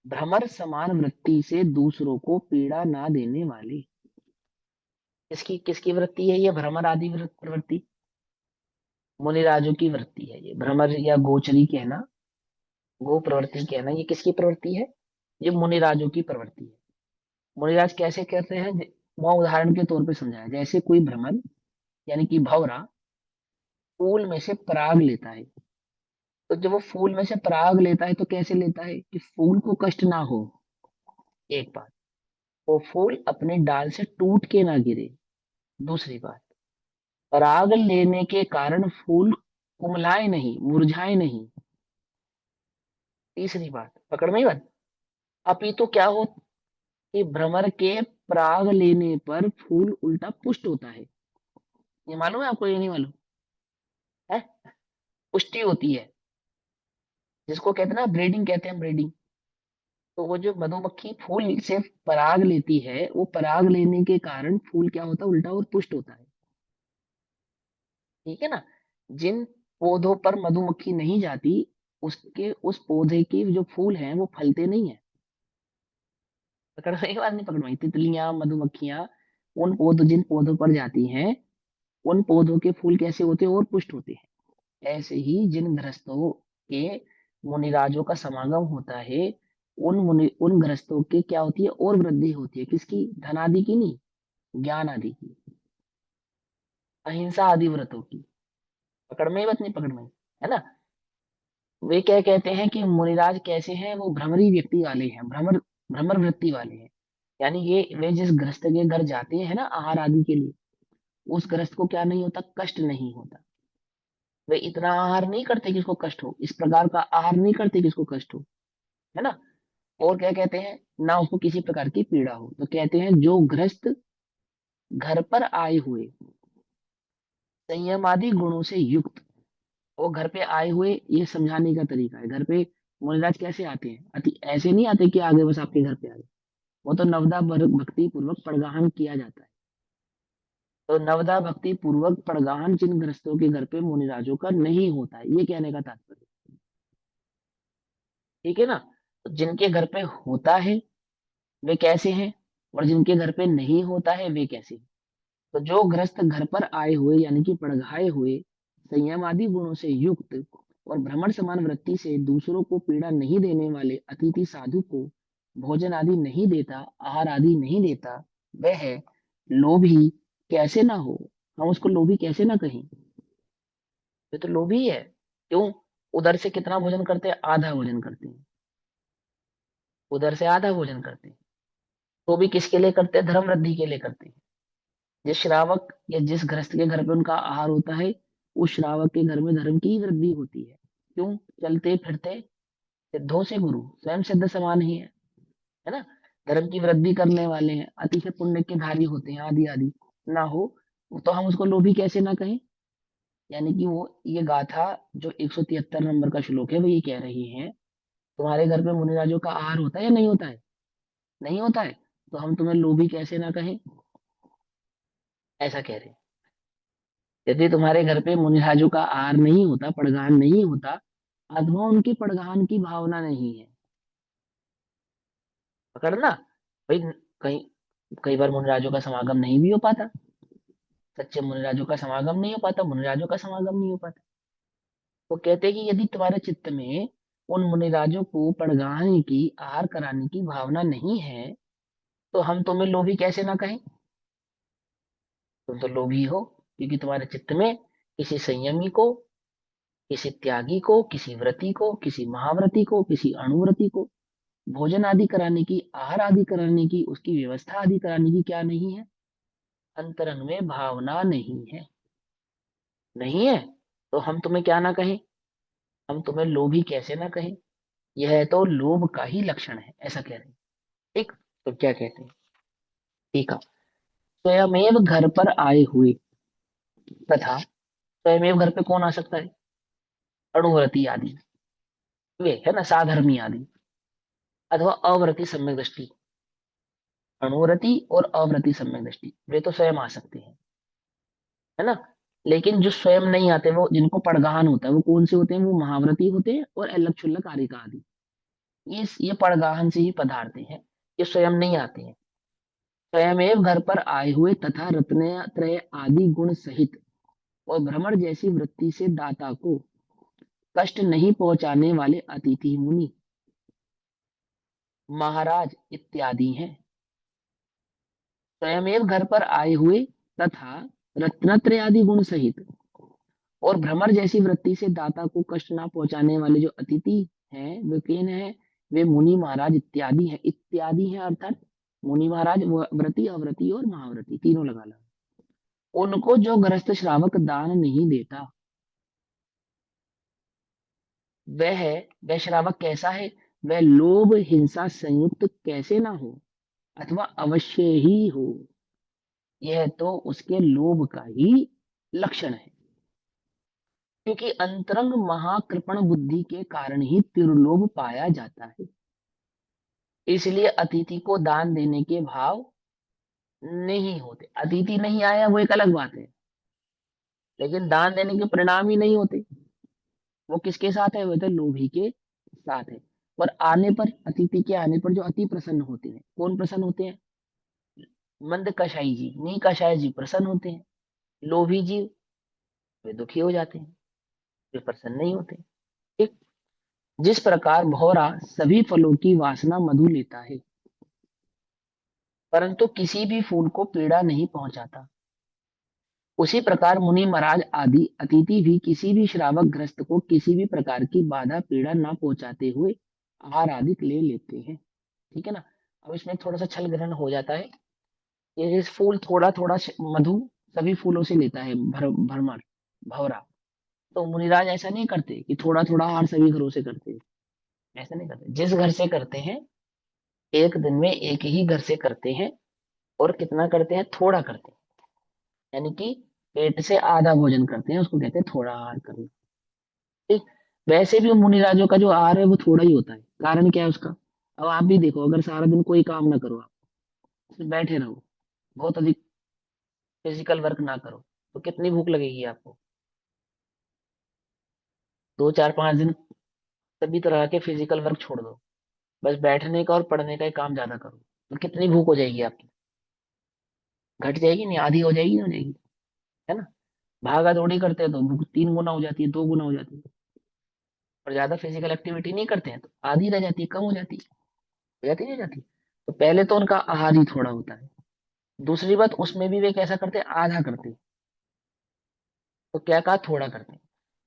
भ्रमर समान वृत्ति से दूसरों को पीड़ा ना देने वाले, किसकी किसकी वृत्ति है ये, भ्रमर आदि प्रवृत्ति, मुनिराजों की वृत्ति है ये। भ्रमर या गोचरी कहना, गो प्रवृत्ति कहना, ये किसकी प्रवृत्ति है, ये मुनिराजों की प्रवृत्ति है। मुनिराज कैसे करते हैं, वहां उदाहरण के तौर पे समझाया, जैसे कोई भ्रमर यानी कि भंवरा फूल में से पराग लेता है, तो जब वो फूल में से पराग लेता है तो कैसे लेता है, कि फूल को कष्ट ना हो, एक बात, वो फूल अपने डाल से टूट के ना गिरे, दूसरी बात, पराग लेने के कारण फूल कुमलाए नहीं, मुरझाए नहीं, तीसरी बात, पकड़ में ही बात। अपितु क्या हो, कि भ्रमर के पराग लेने पर फूल उल्टा पुष्ट होता है। ये मालूम है आपको, ये नहीं मालूम है, पुष्टि होती है, जिसको कहते हैं ना ब्रीडिंग, कहते हैं ब्रीडिंग। तो वो जो मधुमक्खी फूल से पराग लेती है, वो पराग लेने के कारण फूल क्या होता है, उल्टा और पुष्ट होता है, ठीक है ना। जिन पौधों पर मधुमक्खी नहीं जाती, उसके उस पौधे के जो फूल हैं वो फलते नहीं है। पकड़ में बात नहीं, पकड़ में, तितलियां मधुमक्खियां उन पौधों, जिन पौधों पर जाती हैं, उन पौधों के फूल कैसे होते हैं, और पुष्ट होते हैं। ऐसे ही जिन गृहस्थों के मुनिराजों का समागम होता है, उन गृहस्थों के क्या होती है, और वृद्धि होती है, किसकी, धन आदि की नहीं, ज्ञान आदि की, अहिंसा आदि व्रतों की। पकड़ में ही बात नहीं, पकड़ में ही, है ना। वे क्या कहते हैं कि मुनिराज कैसे हैं, वो भ्रमरी व्यक्ति वाले हैं, भ्रमर भ्रमर वृत्ति वाले हैं। यानी ये वे जिस गृहस्थ के घर जाते हैं ना आहार आदि के लिए, उस गृहस्थ को क्या नहीं होता, कष्ट नहीं होता। वे इतना आहार नहीं करते कि उसको कष्ट हो, इस प्रकार का आहार नहीं करते कि उसको कष्ट हो, है ना। और क्या कहते हैं, ना उसको किसी प्रकार की पीड़ा हो, तो कहते हैं जो गृहस्थ घर पर आए हुए संयम आदि गुणों से युक्त, वो घर पे आए हुए, ये समझाने का तरीका है, घर पे मुनिराज कैसे आते हैं? अति ऐसे नहीं आते कि आगे बस आपके घर पे आ गए। वो तो नवदा भक्ति पूर्वक पड़गाहन किया जाता है। तो नवदा भक्ति पूर्वक पड़गाहन जिन गृहस्थों के घर पे मुनिराजों का नहीं होता है, ये कहने का तात्पर्य। ठीक है ना? तो जिनके घर पे होता है वे कैसे हैं, और जिनके घर पे नहीं होता है वे कैसे हैं? तो जो गृहस्थ घर पर आए हुए यानी कि पड़घाए हुए संयम आदि गुणों से युक्त और भ्रमण समान वृत्ति से दूसरों को पीड़ा नहीं देने वाले अतिथि साधु को भोजन आदि नहीं देता, आहार आदि नहीं देता, वह लोभी कैसे ना हो। हम उसको लोभी कैसे ना कहें? ये तो लोभी है। क्यों? उधर से कितना भोजन करते हैं? आधा भोजन करते हैं। उधर से आधा भोजन करते हैं। तो भी किसके लिए करते हैं? धर्म वृद्धि के लिए करते हैं। जिस श्रावक या जिस गृहस्थ के घर पे उनका आहार होता है, उस श्रावक के घर में धर्म की वृद्धि होती है। क्यों? चलते फिरते सिद्धों से गुरु, स्वयं सिद्ध समान ही है ना? धर्म की वृद्धि करने वाले हैं, अतिशय पुण्य के धारी होते हैं, आदि आदि ना हो, तो हम उसको लोभी कैसे ना कहें? यानी कि वो ये गाथा जो 173 नंबर का श्लोक है वो ये कह रही है, तुम्हारे घर पे मुनिराजों का आहार होता है या नहीं होता है? नहीं होता है, तो हम तुम्हें लोभी कैसे ना कहें, ऐसा कह रहे हैं। यदि तुम्हारे घर पे मुनिराजों का आहार नहीं होता, पड़गान नहीं होता, अथवा उनकी पड़गान की भावना नहीं है, पकड़ना भाई। कई कई बार मुनिराजों का समागम नहीं भी हो पाता, सच्चे मुनिराजों का समागम नहीं हो पाता, मुनिराजों का समागम नहीं हो पाता। वो कहते हैं कि यदि तुम्हारे चित्त में उन मुनिराजों को पड़गाने की, आहार कराने की भावना नहीं है, तो हम तुम्हें लोभी कैसे ना कहें? तुम तो लोभी हो, क्योंकि तुम्हारे चित्त में किसी संयमी को, किसी त्यागी को, किसी व्रती को, किसी महाव्रती को, किसी अणुव्रती को भोजन आदि कराने की, आहार आदि कराने की, उसकी व्यवस्था आदि कराने की क्या नहीं है? अंतरंग में भावना नहीं है। नहीं है, तो हम तुम्हें क्या ना कहें? हम तुम्हें लोभी कैसे ना कहें? यह तो लोभ का ही लक्षण है, ऐसा कह रहे हैं। ठीक, तो क्या कहते हैं? ठीक है। स्वयमेव घर पर आए हुए तथा स्वयमेव घर पे कौन आ सकता है? अणुव्रती आदि, वे है ना, साधर्मी आदि, अथवा अव्रती सम्यक दृष्टि। अणुव्रती और अव्रती सम्यक दृष्टि वे तो स्वयं आ सकते हैं, है ना? लेकिन जो स्वयं नहीं आते, वो जिनको पड़गाहन होता है, वो कौन से होते हैं? वो महाव्रती होते हैं और अलग क्षुल्लक कारिका आदि। ये पड़गाहन से ही पदार्थ हैं, ये स्वयं नहीं आते हैं। स्वयमेव घर पर आए हुए तथा रत्नत्रय आदि गुण सहित और भ्रमण जैसी वृत्ति से दाता को कष्ट नहीं पहुंचाने वाले अतिथि मुनि महाराज इत्यादि हैं। स्वयमेव घर पर आए हुए तथा रत्नत्रय आदि गुण सहित और भ्रमर जैसी वृत्ति से दाता को कष्ट ना पहुंचाने वाले जो अतिथि हैं, वे किन है? वे मुनि महाराज इत्यादि हैं। इत्यादि हैं अर्थात मुनि महाराज, व्रती, अव्रती और महाव्रती तीनों लगा ला। उनको जो गृहस्थ श्रावक दान नहीं देता, वह वह श्रावक कैसा है? वह लोभ हिंसा संयुक्त कैसे ना हो, अथवा अवश्य ही हो। यह तो उसके लोभ का ही लक्षण है, क्योंकि अंतरंग महाकृपण बुद्धि के कारण ही तिरुलोभ पाया जाता है। इसलिए अतिथि को दान देने के भाव नहीं होते। अतिथि नहीं आया वो एक अलग बात है, लेकिन दान देने के परिणाम ही नहीं होते। वो किसके साथ है? वो तो लोभी के साथ है। और आने पर, अतिथि के आने पर जो अति प्रसन्न होते हैं, कौन प्रसन्न होते हैं? मंद कषाई जी, नी कषाय जी प्रसन्न होते हैं। लोभी जीव वे दुखी हो जाते हैं, वे प्रसन्न नहीं होते। ठीक, जिस प्रकार भौरा सभी फलों की वासना मधु लेता है, परंतु किसी भी फूल को पीड़ा नहीं पहुंचाता, उसी प्रकार मुनि महाराज आदि अतिथि भी किसी भी श्रावक ग्रस्त को किसी भी प्रकार की बाधा पीड़ा ना पहुंचाते हुए आहार आदि ले लेते हैं। ठीक है ना? अब इसमें थोड़ा सा छल ग्रहण हो जाता है। ये फूल थोड़ा थोड़ा मधु सभी फूलों से लेता है, भरमर, भौरा। तो मुनिराज ऐसा नहीं करते कि थोड़ा थोड़ा आहार सभी घरों से करते हैं। ऐसा नहीं करते। जिस घर से करते हैं, एक दिन में एक ही घर से करते हैं, और कितना करते हैं? थोड़ा करते हैं। यानी कि पेट से आधा भोजन करते हैं, उसको कहते हैं थोड़ा आहार करना। ठीक, वैसे भी मुनिराजों का जो आहार है वो थोड़ा ही होता है। कारण क्या है उसका? अब आप भी देखो, अगर सारा दिन कोई काम ना करो, आप सिर्फ बैठे रहो, बहुत अधिक फिजिकल वर्क ना करो, तो कितनी भूख लगेगी आपको? 2 4 5 दिन सभी तरह के फिजिकल वर्क छोड़ दो, बस बैठने का और पढ़ने का ही काम ज्यादा करो, तो कितनी भूख हो जाएगी आपकी? घट जाएगी नहीं, आधी हो जाएगी, नहीं हो जाएगी? है ना? भागा दौड़ी करते हैं तो भूख 3 गुना हो जाती है, 2 गुना हो जाती है। और ज्यादा फिजिकल एक्टिविटी नहीं करते हैं तो आधी रह जाती है, कम हो जाती है। हो जाती नहीं हो जाती? तो पहले तो उनका आहार ही थोड़ा होता है। दूसरी बात, उसमें भी वे कैसा करते हैं, आधा करते हैं। तो क्या कहा, थोड़ा करते हैं।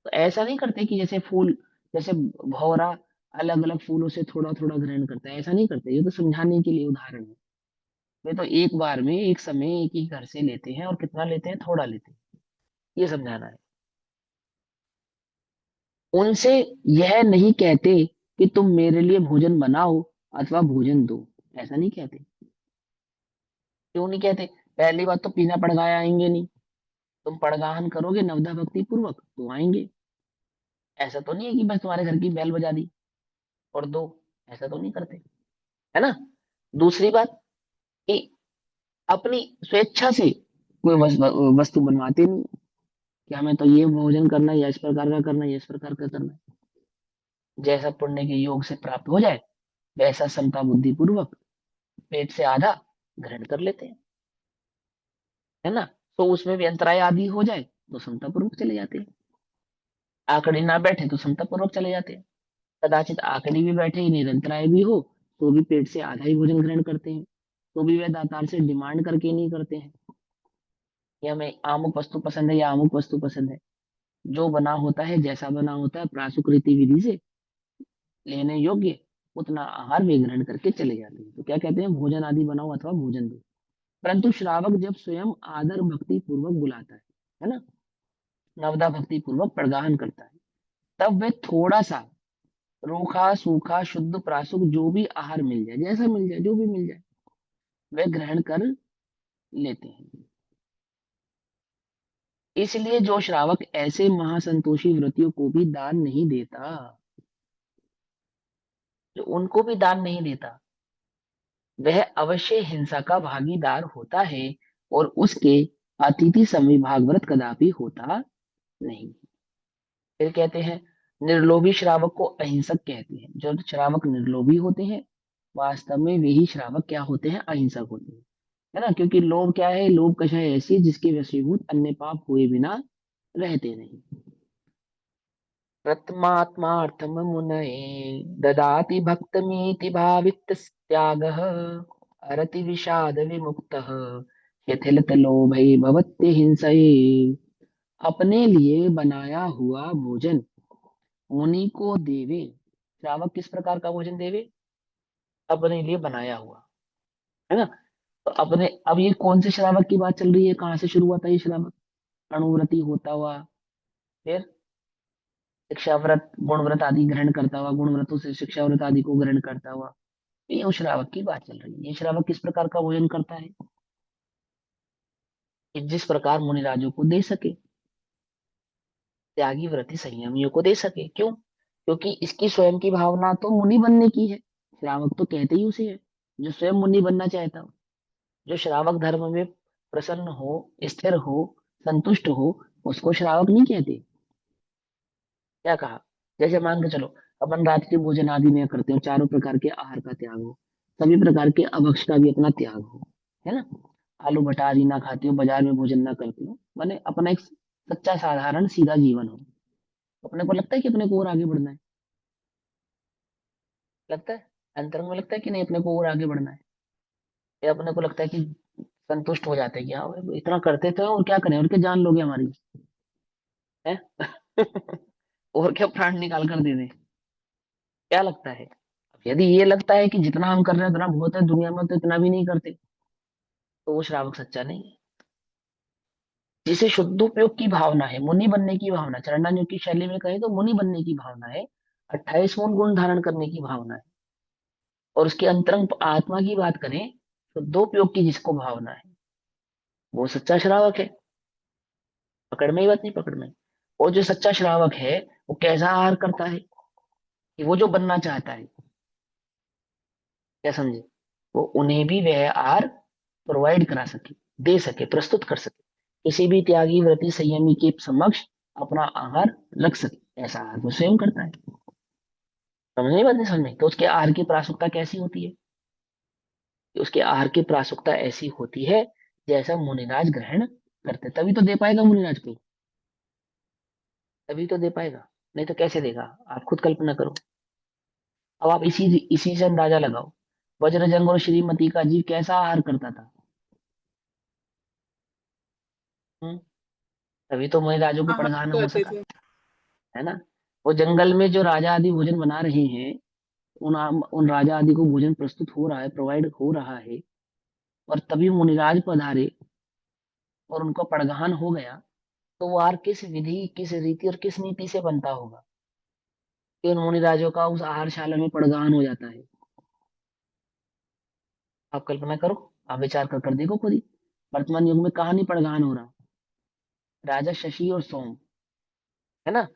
तो ऐसा नहीं करते कि जैसे फूल, जैसे भौरा अलग अलग फूलों से थोड़ा थोड़ा ग्रहण करता है, ऐसा नहीं करते। ये तो समझाने के लिए उदाहरण है। वे तो एक बार में एक समय एक ही घर से लेते हैं, और कितना लेते हैं, थोड़ा लेते हैं। ये समझाना है। उनसे यह नहीं कहते कि तुम मेरे लिए भोजन बनाओ अथवा भोजन दो। ऐसा नहीं कहते। क्यों नहीं कहते? पहली बात तो बिना पड़गाए आएंगे नहीं। तुम पड़गाहन करोगे नवधा भक्ति पूर्वक तो आएंगे। ऐसा तो नहीं है कि बस तुम्हारे घर की बेल बजा दी और दो। ऐसा तो नहीं करते, है ना? दूसरी बात कि अपनी स्वेच्छा से कोई वस्तु बनवाते नहीं कि हमें तो ये भोजन करना है, या इस प्रकार का करना है, या इस प्रकार का करना है। जैसा पुण्य के योग से प्राप्त हो जाए, वैसा समता बुद्धि पूर्वक पेट से आधा ग्रहण कर लेते हैं, है ना? तो उसमें भी अंतराय आदि हो जाए तो समता पूर्वक चले जाते हैं। आकड़ी ना बैठे तो समता पूर्वक चले जाते हैं। कदाचित आकड़ी भी बैठे, निरंतराय भी हो, तो भी पेट से आधा ही भोजन ग्रहण करते हैं। तो भी वे दातार से डिमांड करके नहीं करते हैं कि हमें अमुक वस्तु पसंद है या अमुक वस्तु पसंद है। जो बना होता है, जैसा बना होता है, प्रासुक रीति विधि से लेने योग्य उतना आहार वे ग्रहण करके चले जाते हैं। तो क्या कहते हैं, भोजन आदि बनाओ अथवा भोजन दो। परंतु श्रावक जब स्वयं आदर भक्ति पूर्वक बुलाता है ना, नवदा भक्ति पूर्वक प्रगाहन करता है, तब वे थोड़ा सा रूखा सूखा शुद्ध प्रासुक जो भी आहार मिल जाए, जैसा मिल जाए, जो भी मिल जाए, वे ग्रहण कर लेते हैं। इसलिए जो श्रावक ऐसे महासंतोषी व्रतियों को भी दान नहीं देता, जो उनको भी दान नहीं देता, वह अवश्य हिंसा का भागीदार होता है, और उसके अतिथि समविभाग व्रत कदापि होता नहीं। फिर कहते हैं, निर्लोभी श्रावक को अहिंसक कहते हैं। जो श्रावक निर्लोभी होते हैं, वास्तव में वे ही श्रावक क्या होते हैं, अहिंसक होते हैं। है ना? क्योंकि लोभ क्या है, लोभ कषाय ऐसी है जिसके वशीभूत अन्य पाप हुए बिना रहते नहीं। प्रथमात्मार्थम मुनये ददाति भक्तमीति भावित त्यागः अरति विषाद विमुक्तः शिथिलत लोभे भवत्य हिंसये। अपने लिए बनाया हुआ भोजन मुनि को देवे। श्रावक किस प्रकार का भोजन देवे? अपने लिए बनाया हुआ, है ना? तो अपने, अब ये कौन से श्रावक की बात चल रही है, कहाँ से शुरू हुआ था ये श्रावक? अणुव्रती होता हुआ, फिर शिक्षा व्रत गुण व्रत आदि ग्रहण करता हुआ, गुण व्रतों से शिक्षा व्रत आदि को ग्रहण करता हुआ, ये उस श्रावक की बात चल रही है। ये श्रावक किस प्रकार का भोजन करता है? कि जिस प्रकार मुनिराजों को दे सके, त्यागी व्रती संयमियों को दे सके। क्यों? क्योंकि इसकी स्वयं की भावना तो मुनि बनने की है। श्रावक तो कहते ही उसे है, जो स्वयं मुनि बनना चाहता हो, जो श्रावक धर्म में प्रसन्न हो, स्थिर हो, संतुष्ट हो, उसको श्रावक नहीं कहते। क्या कहा? जैसे मान के चलो, अपन रात्रि भोजन आदि में करते हो, चारों प्रकार के आहार का त्याग हो, सभी प्रकार के अभक्ष का भी अपना त्याग हो, है ना? आलू भटा आदि ना खाते हो, बाजार में भोजन ना करते हो, माने अपना एक सच्चा साधारण सीधा जीवन हो। अपने को लगता है कि अपने को और आगे बढ़ना है? लगता है? अंतरंग में लगता है कि नहीं अपने को और आगे बढ़ना है? या अपने को लगता है कि संतुष्ट हो जाते हैं कि हाँ भाई, इतना करते तो हैं, और क्या करें, और क्या जान लोगे हमारी, है? और क्या प्राण निकाल कर दे दें? क्या लगता है? यदि ये लगता है कि जितना हम कर रहे हैं उतना बहुत है, दुनिया में तो इतना भी नहीं करते, तो वो श्रावक सच्चा नहीं है। जिसे शुद्धोपयोग की भावना है, मुनि बनने की भावना, चरणान्यों की शैली में कहें तो मुनि बनने की भावना है, 28 गुण धारण करने की भावना है, और उसके अंतरंग आत्मा की बात करें, शुद्धोपयोग की जिसको भावना है, वो सच्चा श्रावक है। पकड़ में ही बात नहीं, पकड़ में? और जो सच्चा श्रावक है वो कैसा आहार करता है कि वो जो बनना चाहता है, क्या समझे, वो उन्हें भी वह आहार प्रोवाइड करा सके, दे सके, प्रस्तुत कर सके, किसी भी त्यागी व्रती संयमी के समक्ष अपना आहार रख सके, ऐसा आहार वो स्वयं करता है। समझ नहीं बात, नहीं समझ में? तो उसके आहार की प्रासुकता कैसी होती है? कि उसके आहार की प्रासुकता ऐसी होती है जैसा मुनिराज ग्रहण करते, तभी तो दे पाएगा मुनिराज को, तभी तो दे पाएगा, नहीं तो कैसे देगा? आप खुद कल्पना करो। अब आप इसी इसी से अंदाजा लगाओ, वज्रजंग और श्रीमती का जीव कैसा आहार करता था? हम्म, तभी तो मुनिराजों को आहार पड़गाना हो करते सका, थे। है ना? वो जंगल में जो राजा आदि भोजन बना रहे हैं, उन राजा आदि को भोजन प्रस्तुत हो रहा है, प्रोवाइड हो रहा है, और तभी मुनिराज पधारे और उनको पड़गान हो गया, तो वो आहार किस विधि, किस रीति और किस नीति से बनता होगा कि उन मुनिराजों का उस आहारशाला में पड़गान हो जाता है? आप कल्पना करो, आप विचार कर देखो खुद ही। वर्तमान युग में कहाँ नहीं पड़गान हो रहा? राजा शशि और सोम, है ना?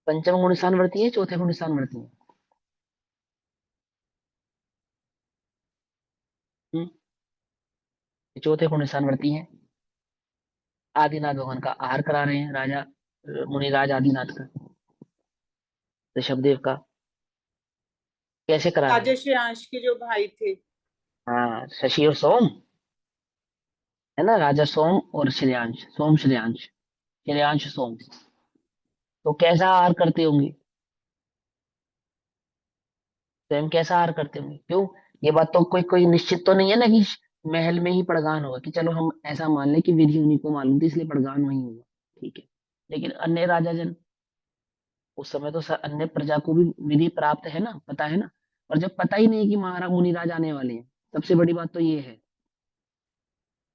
पंचम गुण स्थान वर्ती है, चौथे गुण स्थान वर्ती है। हम्म, ये चौथे गुण स्थान वर्ती है। आदिनाथ भगवान का आहार करा रहे हैं राजा, मुनिराज आदिनाथ का, ऋषभदेव का, कैसे करा रहे हैं? राजश्रेयांश के जो भाई थे। हाँ, शशि और सोम, है ना? राजा सोम और श्रेयांश, सोम श्रेयांश, श्रेयांश सोम, तो कैसा आहार करते होंगे? स्वयं कैसा आहार करते होंगे? क्यों? ये बात तो कोई कोई निश्चित तो नहीं है ना कि महल में ही पड़गान होगा, कि चलो हम ऐसा मान लें कि विधि उन्हीं को मालूम थी इसलिए पड़गान वही होगा, ठीक है। लेकिन अन्य राजा जन, उस समय तो अन्य प्रजा को भी विधि प्राप्त है ना, पता है ना। और जब पता ही नहीं कि महाराज मुनिराज आने वाले हैं, सबसे बड़ी बात तो ये है,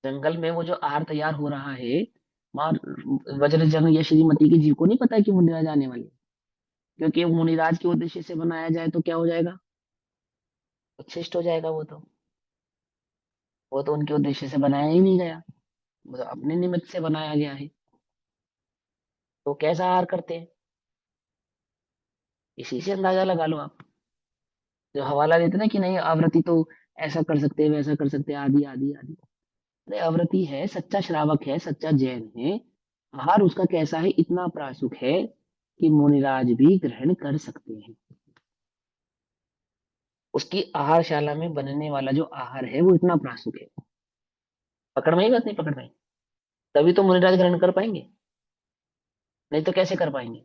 जंगल में वो जो आहार तैयार हो रहा है, वहां वज्रजन या श्रीमती के जीव को नहीं पता है कि मुनिराज आने वाले हैं। क्योंकि वो मुनिराज के उद्देश्य से बनाया जाए तो क्या हो जाएगा? उच्छिष्ट हो जाएगा वो तो, वो तो उनके उद्देश्य से बनाया ही नहीं गया, वो तो अपने निमित्त से बनाया गया है। तो कैसा आहार करते हैं, इसी से अंदाजा लगा लो आप। जो हवाला देते ना कि नहीं आवृत्ति तो ऐसा कर सकते हैं, वैसा कर सकते हैं, आदि आदि आदि, अरे आवृत्ति है, सच्चा श्रावक है, सच्चा जैन है, आहार उसका कैसा है, इतना प्रासुक है कि मुनिराज भी ग्रहण कर सकते हैं। उसकी आहारशाला में बनने वाला जो आहार है वो इतना प्रासुक है। पकड़ में ही बात, नहीं पकड़ में? तभी तो मुनिराज ग्रहण कर पाएंगे, नहीं तो कैसे कर पाएंगे?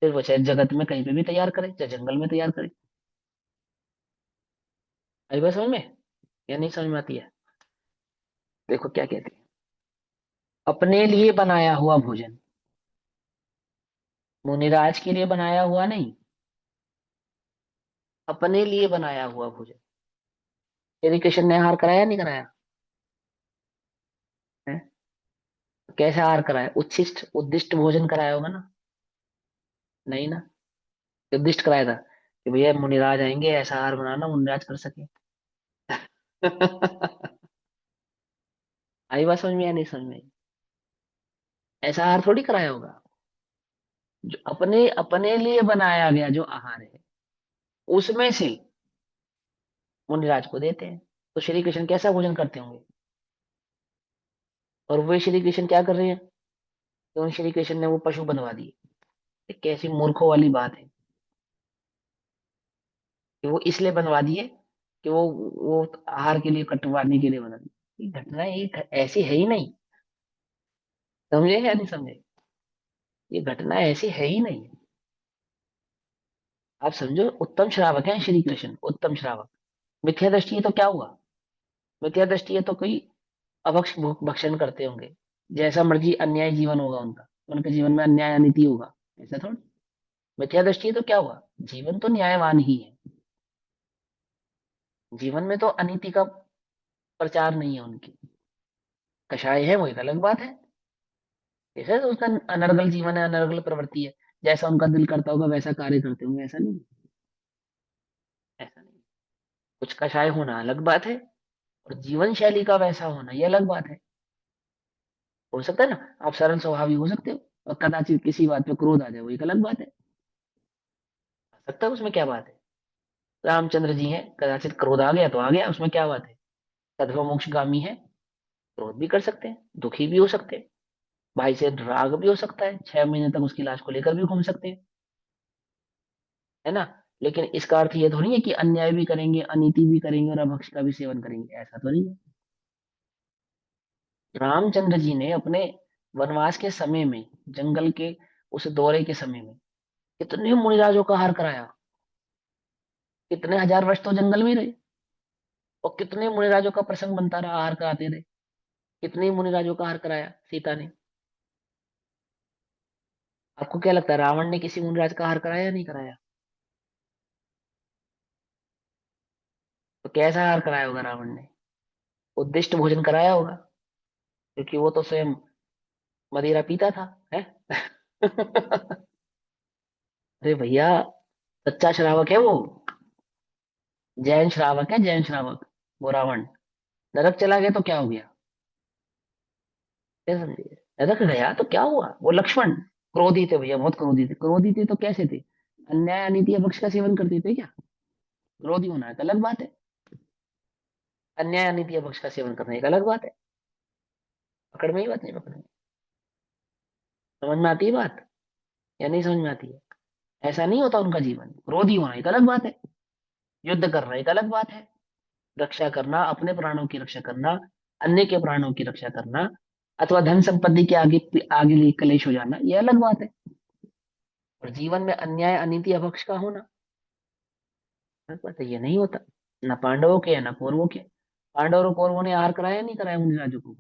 फिर वो चाहे जगत में कहीं पे भी तैयार करे, चाहे जंगल में तैयार करे। आई बात समझ में या नहीं समझ में आती है? देखो क्या कहते हैं, अपने लिए बनाया हुआ भोजन, मुनिराज के लिए बनाया हुआ नहीं, अपने लिए बनाया हुआ भोजन। श्री कृष्ण ने आहार कराया नहीं कराया है? कैसे आहार कराया? उच्छिष्ट उद्दिष्ट भोजन कराया होगा ना? नहीं ना, उद्दिष्ट कराया था कि भैया मुनिराज आएंगे, ऐसा आहार बनाना मुनिराज कर सके। आई बात समझ में या नहीं समझ में? ऐसा आहार थोड़ी कराया होगा। जो अपने अपने लिए बनाया गया जो आहार है, उसमें से मुनिराज को देते हैं। तो श्री कृष्ण कैसा भोजन करते होंगे? और वे श्री कृष्ण क्या कर रहे हैं? तो उन श्री कृष्ण ने वो पशु बनवा दिए। ये कैसी मूर्खों वाली बात है कि वो इसलिए बनवा दिए कि वो आहार के लिए, कटवाने के लिए बना दिए। ये घटना एक ऐसी है ही नहीं, समझे या नहीं समझे? ये घटना ऐसी है ही नहीं। आप समझो, उत्तम श्रावक है श्री कृष्ण, उत्तम श्रावक। मिथ्या दृष्टि है तो क्या हुआ? मिथ्या दृष्टि है तो कोई अभक्ष भक्षण करते होंगे, जैसा मर्जी अन्याय जीवन होगा उनका, उनके जीवन में अन्याय अनीति होगा, ऐसा थोड़ा। मिथ्या दृष्टि है तो क्या हुआ? जीवन तो न्यायवान ही है, जीवन में तो अनीति का प्रचार नहीं है उनकी। कषाय है वो एक अलग बात है, जैसे तो उसका अनर्गल जीवन है, अनर्गल प्रवृत्ति है, जैसा उनका दिल करता होगा वैसा कार्य करते होंगे, ऐसा नहीं, ऐसा नहीं। कुछ कषाय होना अलग बात है, और जीवन शैली का वैसा होना ये अलग बात है। हो सकता है ना आप सरल स्वभावी हो सकते हो, और कदाचित किसी बात पे क्रोध आ जाए, वो एक अलग बात है। आ सकता है, उसमें क्या बात है। रामचंद्र जी हैं, कदाचित क्रोध आ गया तो आ गया, उसमें क्या बात है। सदैव मोक्षगामी है, क्रोध भी कर सकते हैं, दुखी भी हो सकते हैं, भाई से राग भी हो सकता है, 6 महीने तक उसकी लाश को लेकर भी घूम सकते हैं, है ना। लेकिन इसका अर्थ ये थोड़ी है कि अन्याय भी करेंगे, अनीति भी करेंगे और अभक्ष का भी सेवन करेंगे, ऐसा तो नहीं है। रामचंद्र जी ने अपने वनवास के समय में, जंगल के उस दौरे के समय में कितने मुनिराजों का हार कराया। कितने हजार वर्ष तो जंगल में ही रहे, और कितने मुनिराजों का प्रसंग बनता रहा, हार कराते रहे। कितने मुनिराजों का हार कराया सीता ने। आपको क्या लगता है, रावण ने किसी मुनिराज का हार कराया या नहीं कराया। तो कैसा हार कराया होगा रावण ने। उद्दिष्ट भोजन कराया होगा, क्योंकि वो तो स्वयं मदिरा पीता था, है। अरे भैया, सच्चा श्रावक है वो। जैन श्रावक है, जैन श्रावक। वो रावण नरक चला गया तो क्या हो गया, क्या समझिए। नरक गया तो क्या हुआ, वो लक्ष्मण क्रोधी थे भैया, बहुत क्रोधी थे। क्रोधी थे तो कैसे थे, अन्याय अनीति या पक्ष का सेवन करते थे क्या। क्रोधी होना एक अलग बात है, अन्याय अनीति या पक्ष का सेवन करना एक अलग बात है। पकड़ में ही बात, नहीं पकड़ में। समझ में आती है बात या नहीं समझ में आती है। ऐसा नहीं होता उनका जीवन। क्रोधी होना एक अलग बात है, युद्ध करना एक अलग बात है, रक्षा करना, अपने प्राणों की रक्षा करना, अन्य के प्राणों की रक्षा करना, अथवा धन संपत्ति के आगे आगे लिए कलेश हो जाना, यह अलग बात है। और जीवन में अन्याय अनीति अभक्ष का होना अलग बात है, ये नहीं होता। न पांडवों के या न कौरवों के। पांडवों और कौरवों ने आहार कराया नहीं कराया उन राजों को।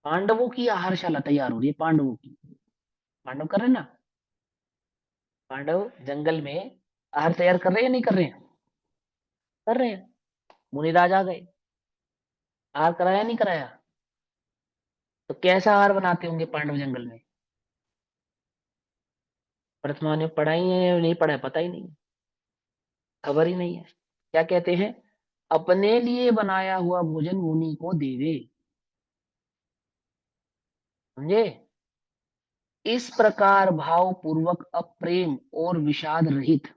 पांडवों की आहारशाला तैयार हो रही है, पांडवों की। पांडव कर रहे हैं ना, पांडव जंगल में आहार तैयार कर रहे हैं या नहीं कर रहे हैं। कर रहे हैं। मुनिराज आ गए, आहार कराया नहीं कराया। तो कैसा आहार बनाते होंगे पांडव जंगल में। वर्तमान में पढ़ा ही है या नहीं पढ़ा है, पता ही नहीं है, खबर ही नहीं है। क्या कहते हैं, अपने लिए बनाया हुआ भोजन मुनि को देवे। समझे। इस प्रकार भाव पूर्वक अप्रेम और विषाद रहित,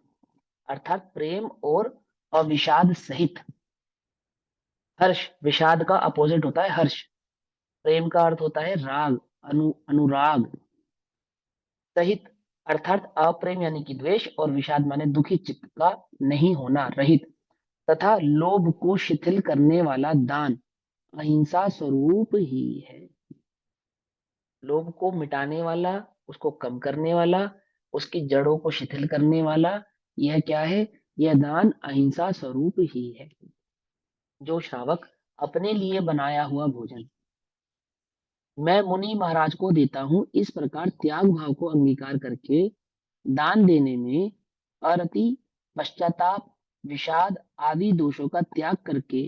अर्थात प्रेम और अविषाद सहित। हर्ष, विषाद का अपोजिट होता है हर्ष। प्रेम का अर्थ होता है राग, अनुराग। सहित अर्थात अप्रेम यानी कि द्वेष, और विषाद माने दुखी चित्त का नहीं होना, रहित। तथा लोभ को शिथिल करने वाला दान अहिंसा स्वरूप ही है। लोभ को मिटाने वाला, उसको कम करने वाला, उसकी जड़ों को शिथिल करने वाला, यह क्या है, यह दान अहिंसा स्वरूप ही है। जो श्रावक अपने लिए बनाया हुआ भोजन मैं मुनि महाराज को देता हूं, इस प्रकार त्याग भाव को अंगीकार करके दान देने में अरति, पश्चाताप, विषाद आदि दोषों का त्याग करके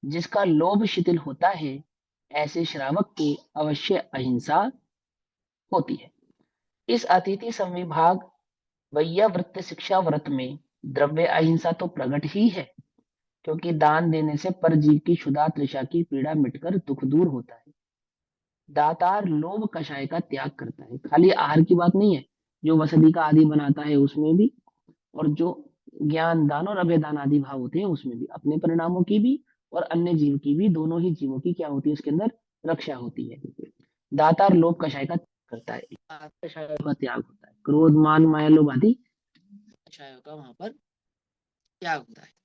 जिसका लोभ शिथिल होता है, ऐसे श्रावक की अवश्य अहिंसा होती है। इस अतिथि संविभाग वैयावृत्त शिक्षा व्रत में द्रव्य अहिंसा तो प्रकट ही है, क्योंकि दान देने से परजीव की क्षुधा तृषा की पीड़ा मिटकर दुख दूर होता है। दातार लोभ कषाय का त्याग करता है, खाली आहार की बात नहीं है, जो वसति का आदि बनाता है उसमें भी, और जो ज्ञान दान और अभय दान आदि भाव होते हैं उसमें भी, अपने परिणामों की भी और अन्य जीव की भी, दोनों ही जीवों की क्या होती है उसके अंदर रक्षा होती है। दातार लोभ कषाय का त्याग करता है, कषाय का त्याग होता है, क्रोध मान माया लोभ आदि कषायों का वहां पर त्याग होता है।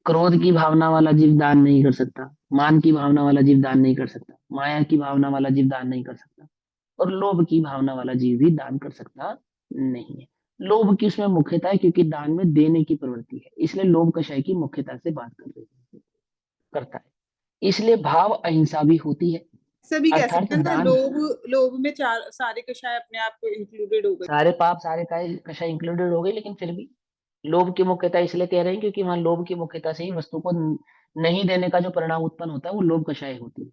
क्रोध की भावना वाला जीव दान नहीं कर सकता, मान की भावना वाला जीव दान नहीं कर सकता, माया की भावना वाला जीव दान नहीं कर सकता, और लोभ की भावना वाला जीव भी दान कर सकता नहीं है। लोभ की उसमें मुख्यता है, क्योंकि दान में देने की प्रवृत्ति है, इसलिए लोभ कषाय की मुख्यता से बात कर रहे हैं, करता है। इसलिए भाव अहिंसा भी होती है, सभी कह अर्थात सकते हैं ना, दान। लोभ, लोभ में चार सारे कषाय अपने आप को इंक्लूडेड हो गए। सारे पाप सारे कषाय इंक्लूडेड हो गए, लेकिन फिर भी लोभ की मुख्यता इसलिए कह रहे हैं क्योंकि वहां लोभ की मुख्यता से ही वस्तु को नहीं देने का जो परिणाम उत्पन्न होता है वो लोभ कषाय होती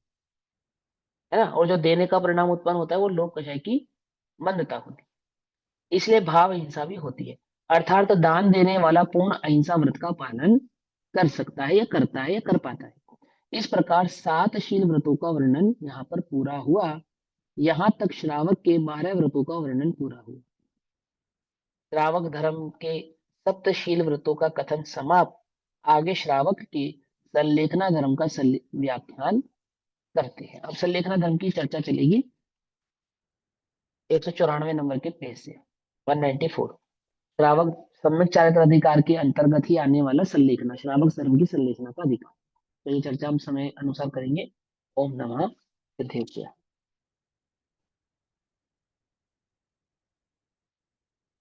है ना, और जो देने का परिणाम उत्पन्न होता है वो लोभ कषाय की मंदता होती है। इसलिए भाव अहिंसा भी होती है, अर्थात दान देने वाला पूर्ण अहिंसा व्रत का पालन कर सकता है या करता है या कर पाता है। इस प्रकार 7 शील व्रतों का वर्णन यहाँ पर पूरा हुआ। यहाँ तक श्रावक के 12 व्रतों का वर्णन पूरा हुआ। श्रावक धर्म के सप्तशील व्रतों का कथन समाप्त। आगे श्रावक के सल्लेखना धर्म का व्याख्यान करते हैं। अब सल्लेखना धर्म की चर्चा चलेगी 194 नंबर के पेज से 194। श्रावक सम्यक चारित्र अधिकार के अंतर्गत ही आने वाला सल्लेखना, श्रावक धर्म की सल्लेखना का अधिकार। तो ये चर्चा हम समय अनुसार करेंगे। ओम नमः सिद्धेश्वराय।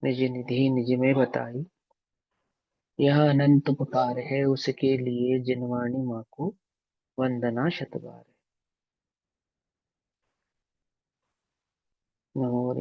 निज निधि निज में बताई, यह अनंत उपकार है उसके लिए, जिनवाणी माँ को वंदना शतबार है। नमो